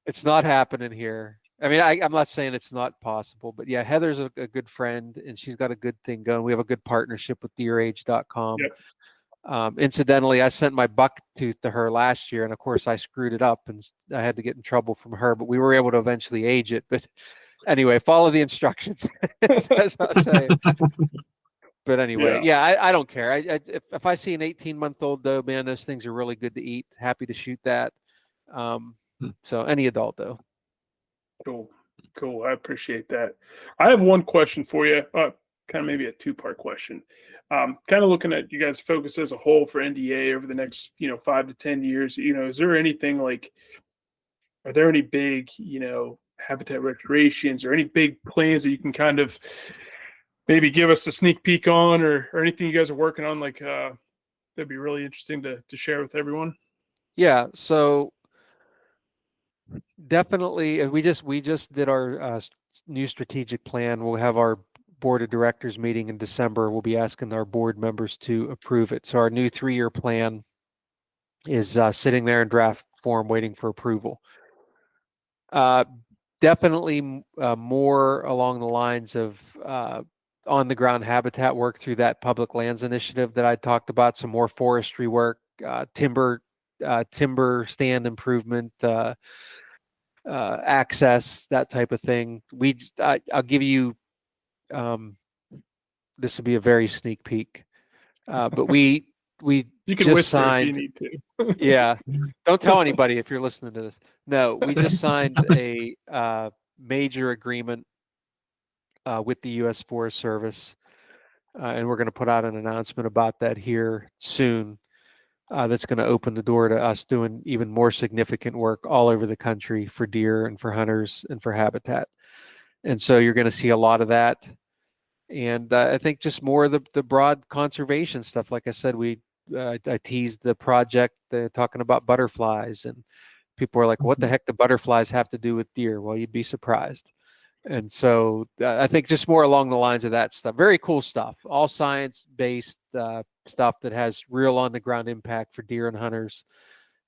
It's not happening here. I mean, I'm not saying it's not possible, but yeah, Heather's a good friend, and she's got a good thing going. We have a good partnership with deerage.com. Yep. Incidentally, I sent my buck tooth to her last year, and of course I screwed it up and I had to get in trouble from her, but we were able to eventually age it. But anyway, follow the instructions. As I say. But anyway, yeah, I don't care. If I see an 18-month-old doe, man, those things are really good to eat. Happy to shoot that. So any adult doe. Cool. I appreciate that. I have one question for you. Kind of maybe a 2-part question. Kind of looking at you guys' focus as a whole for NDA over the next 5 to 10 years. Is there anything like? Are there any big habitat restorations or any big plans that you can kind of maybe give us a sneak peek on, or anything you guys are working on? Like that'd be really interesting to share with everyone. Yeah. So definitely, we just did our new strategic plan. We'll have our board of directors meeting in December. We'll be asking our board members to approve it. So our new 3-year plan is sitting there in draft form, waiting for approval. Definitely more along the lines of on the ground habitat work through that public lands initiative that I talked about. Some more forestry work, timber stand improvement, access, that type of thing. I'll give you, this will be a very sneak peek, but we you can just whisper signed. if you need to. Yeah, don't tell anybody if you're listening to this. No, we just signed a major agreement with the U.S. Forest Service, and we're going to put out an announcement about that here soon. That's going to open the door to us doing even more significant work all over the country for deer and for hunters and for habitat. And so you're going to see a lot of that. And I think just more of the broad conservation stuff. Like I said, I teased the project talking about butterflies, and people are like, what the heck do butterflies have to do with deer? Well, you'd be surprised. And so I think just more along the lines of that stuff. Very cool stuff, all science-based stuff that has real on-the-ground impact for deer and hunters.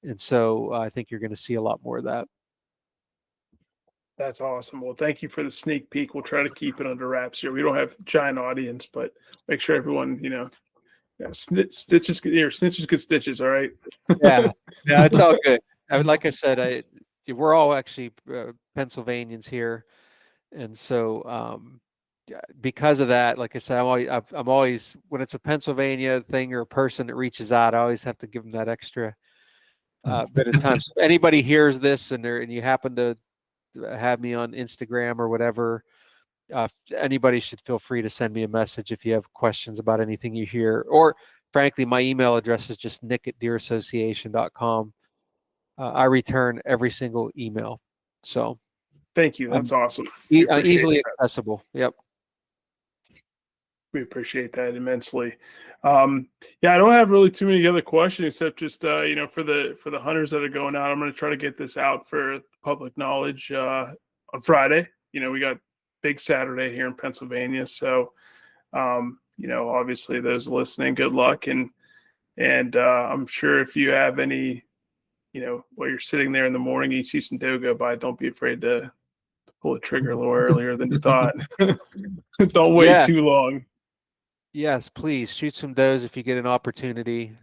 And so I think you're going to see a lot more of that. That's awesome. Well, thank you for the sneak peek. We'll try to keep it under wraps here. We don't have a giant audience, but make sure everyone, snitches get stitches. All right. Yeah, it's all good. Like I said, we're all actually Pennsylvanians here. And so because of that, like I said, I'm always, when it's a Pennsylvania thing or a person that reaches out, I always have to give them that extra bit of time. So if anybody hears this and you happen to have me on Instagram or whatever, anybody should feel free to send me a message if you have questions about anything you hear, or frankly, my email address is just nick@deerassociation.com. I return every single email. So Thank you. That's awesome. We appreciate easily that. accessible. Yep. We appreciate that immensely. Yeah, I don't have really too many other questions except just for the hunters that are going out, I'm going to try to get this out for public knowledge on Friday. We got big Saturday here in Pennsylvania, so obviously those listening, good luck, and I'm sure if you have any, while you're sitting there in the morning, you see some doe go by, don't be afraid to pull the trigger a little earlier than you thought. Don't wait too long. Yes, please shoot some does if you get an opportunity.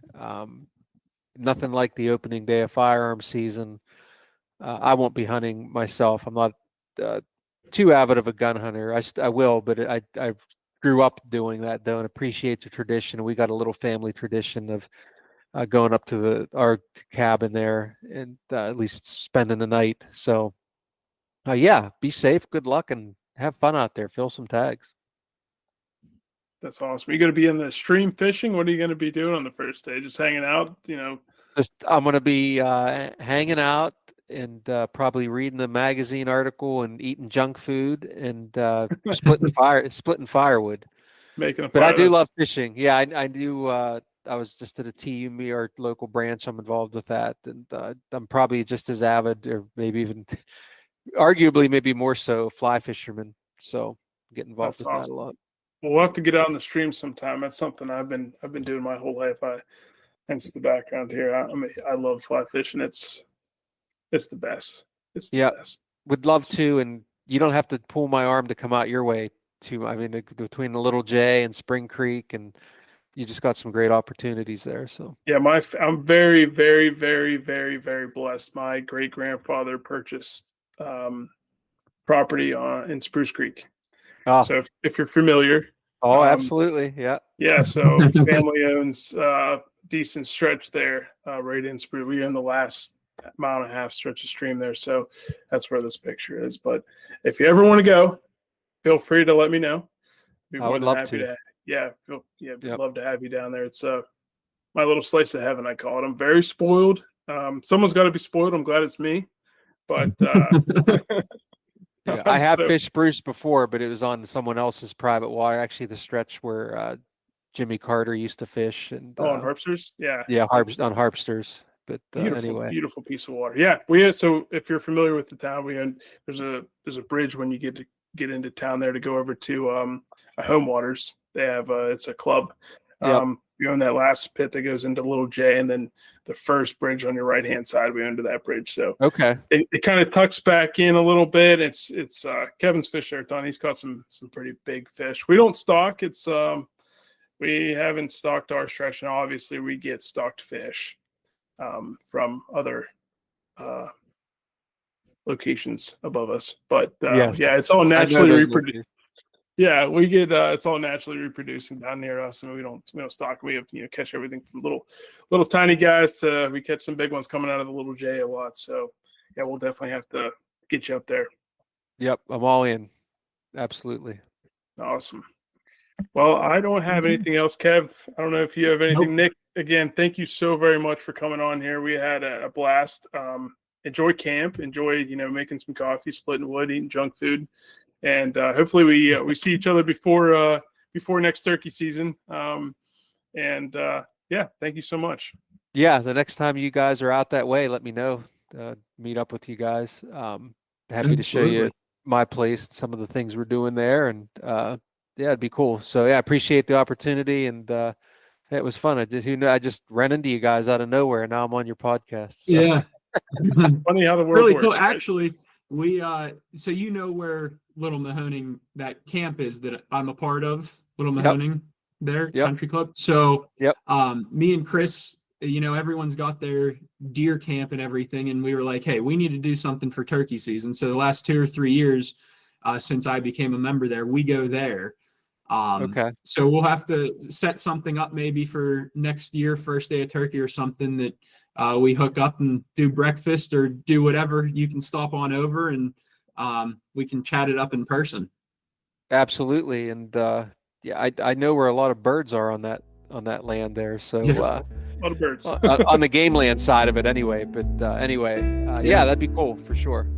Nothing like the opening day of firearm season. I won't be hunting myself. I'm not too avid of a gun hunter. I will, but I grew up doing that though, and appreciate the tradition. We got a little family tradition of going up to our cabin there and at least spending the night. So yeah, be safe, good luck, and have fun out there. Fill some tags. That's awesome. Are you going to be in the stream fishing? What are you going to be doing on the first day? Just hanging out, I'm going to be hanging out and probably reading a magazine article and eating junk food and splitting firewood. Making a fire. But I do love fishing. Yeah, I do. I was just at a TUME, our local branch. I'm involved with that, and I'm probably just as avid, or maybe even, arguably, maybe more so, fly fisherman. So get involved with that a lot. We'll have to get out on the stream sometime. That's something I've been doing my whole life. Hence the background here. I love fly fishing. It's the best. It's the best. Would love to, and you don't have to pull my arm to come out your way too. I mean, between the Little J and Spring Creek, and you just got some great opportunities there. So yeah, I'm very, very, very, very, very blessed. My great grandfather purchased property in Spruce Creek. Oh. So if you're familiar. Oh, absolutely. Yeah. Yeah. So family owns decent stretch there, right in Spruce. We're in the last mile and a half stretch of stream there. So that's where this picture is. But if you ever want to go, feel free to let me know. I would love to. Love to have you down there. It's my little slice of heaven, I call it. I'm very spoiled. Someone's got to be spoiled. I'm glad it's me. But yeah, I have fished Spruce before, but it was on someone else's private water. Actually, the stretch where Jimmy Carter used to fish. And on Harpsters? Yeah. Yeah, on Harpsters. But anyway, beautiful piece of water. Yeah, so if you're familiar with the town, there's a bridge when you get into town there to go over to Home Waters. They have it's a club. You own that last pit that goes into Little J, and then the first bridge on your right hand side, we own to that bridge. So okay, it kind of tucks back in a little bit. It's Kevin's fish there, Don. He's caught some pretty big fish. We don't stock. It's we haven't stocked our stretch, and obviously we get stocked fish from other locations above us. But yeah, it's all naturally reproduced. Yeah, we get it's all naturally reproducing down near us, and we don't stock. We have catch everything from little tiny guys to we catch some big ones coming out of the Little J a lot. So yeah, we'll definitely have to get you up there. Yep, I'm all in. Absolutely. Awesome. Well, I don't have anything else, Kev. I don't know if you have anything. Nope. Nick, again, thank you so very much for coming on here. We had a blast. Enjoy camp. Enjoy making some coffee, splitting wood, eating junk food. And hopefully we see each other before next turkey season. Yeah, thank you so much. Yeah, the next time you guys are out that way, let me know. Meet up with you guys. Happy to show you my place, some of the things we're doing there, and yeah, it'd be cool. So yeah, I appreciate the opportunity, and it was fun. I just ran into you guys out of nowhere, and now I'm on your podcast. So. Yeah, funny how the world really works. Cool. Actually, we so where Little Mahoning, that camp is that I'm a part of, Little Mahoning there, country club. So me and Chris, everyone's got their deer camp and everything, and we were like, hey, we need to do something for turkey season. So the last 2 or 3 years since I became a member there, we go there. So we'll have to set something up maybe for next year, first day of turkey or something, that we hook up and do breakfast or do whatever. You can stop on over and we can chat it up in person. Absolutely, and yeah, I know where a lot of birds are on that land there. So Yeah. A lot of birds. on the game land side of it, anyway. But anyway, yeah, that'd be cool for sure.